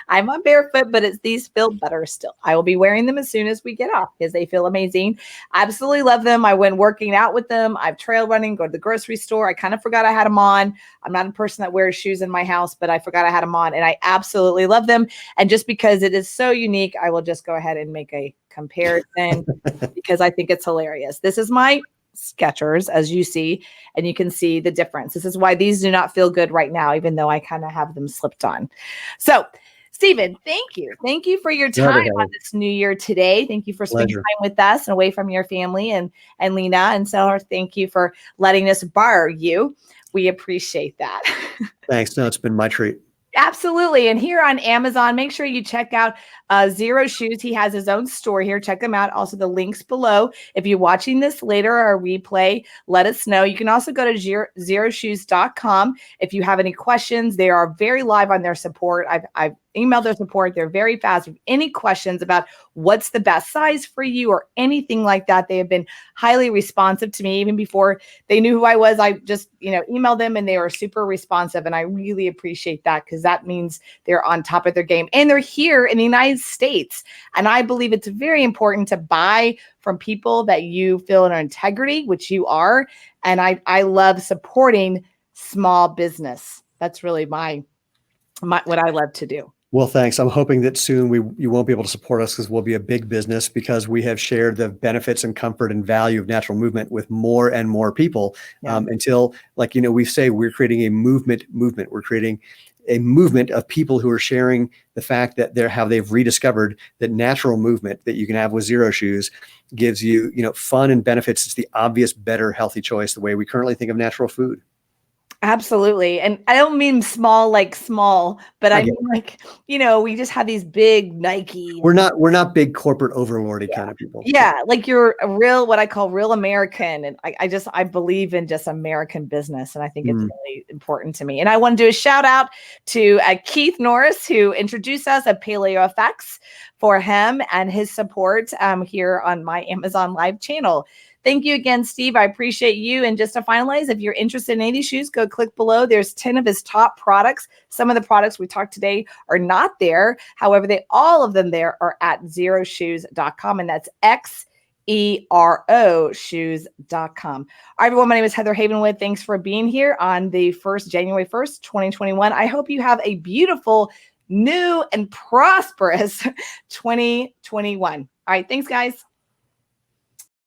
I'm on barefoot, but these feel better still. I will be wearing them as soon as we get off because they feel amazing. I absolutely love them. I went working out with them. I've trail running, go to the grocery store. I kind of forgot I had them on. I'm not a person that wears shoes in my house, but I forgot I had them on and I absolutely love them. And just because it is so unique, I will just go ahead and make a comparison because I think it's hilarious. This is my Skechers, as you see, and you can see the difference. This is why these do not feel good right now, even though I kind of have them slipped on. So, Stephen, thank you. Thank you for your time on this new year today. Thank you for spending time with us and away from your family and Lena and Sarah. Thank you for letting us borrow you. We appreciate that. Thanks. No, it's been my treat. Absolutely. And here on Amazon, make sure you check out Zero Shoes. He has his own store here. Check them out. Also, the links below. If you're watching this later or replay, let us know. You can also go to zeroshoes.com. If you have any questions, they are very live on their support. I've emailed their support. They're very fast. If any questions about what's the best size for you or anything like that, they have been highly responsive to me. Even before they knew who I was, I just, emailed them and they were super responsive. And I really appreciate that because that means they're on top of their game and they're here in the United States. And I believe it's very important to buy from people that you feel in integrity, which you are. And I love supporting small business. That's really my what I love to do. Well, thanks. I'm hoping that soon you won't be able to support us because we'll be a big business because we have shared the benefits and comfort and value of natural movement with more and more people until, we say, we're creating a movement. We're creating a movement of people who are sharing the fact that they've rediscovered that natural movement that you can have with Zero Shoes gives you, fun and benefits. It's the obvious, better, healthy choice, the way we currently think of natural food. Absolutely. And I don't mean small, but I mean we just have these big Nike. We're not big corporate overlordy kind of people. Yeah. Like you're a real, what I call real American. And I believe in just American business. And I think it's really important to me. And I want to do a shout out to Keith Norris, who introduced us at Paleo Effects, for him and his support here on my Amazon Live channel. Thank you again, Steve. I appreciate you. And just to finalize, if you're interested in any of these shoes, go click below. There's 10 of his top products. Some of the products we talked today are not there. However, all of them there are at zeroshoes.com. And that's XERO shoes.com. All right, everyone. My name is Heather Havenwood. Thanks for being here on the January 1st, 2021. I hope you have a beautiful, new, and prosperous 2021. All right. Thanks, guys.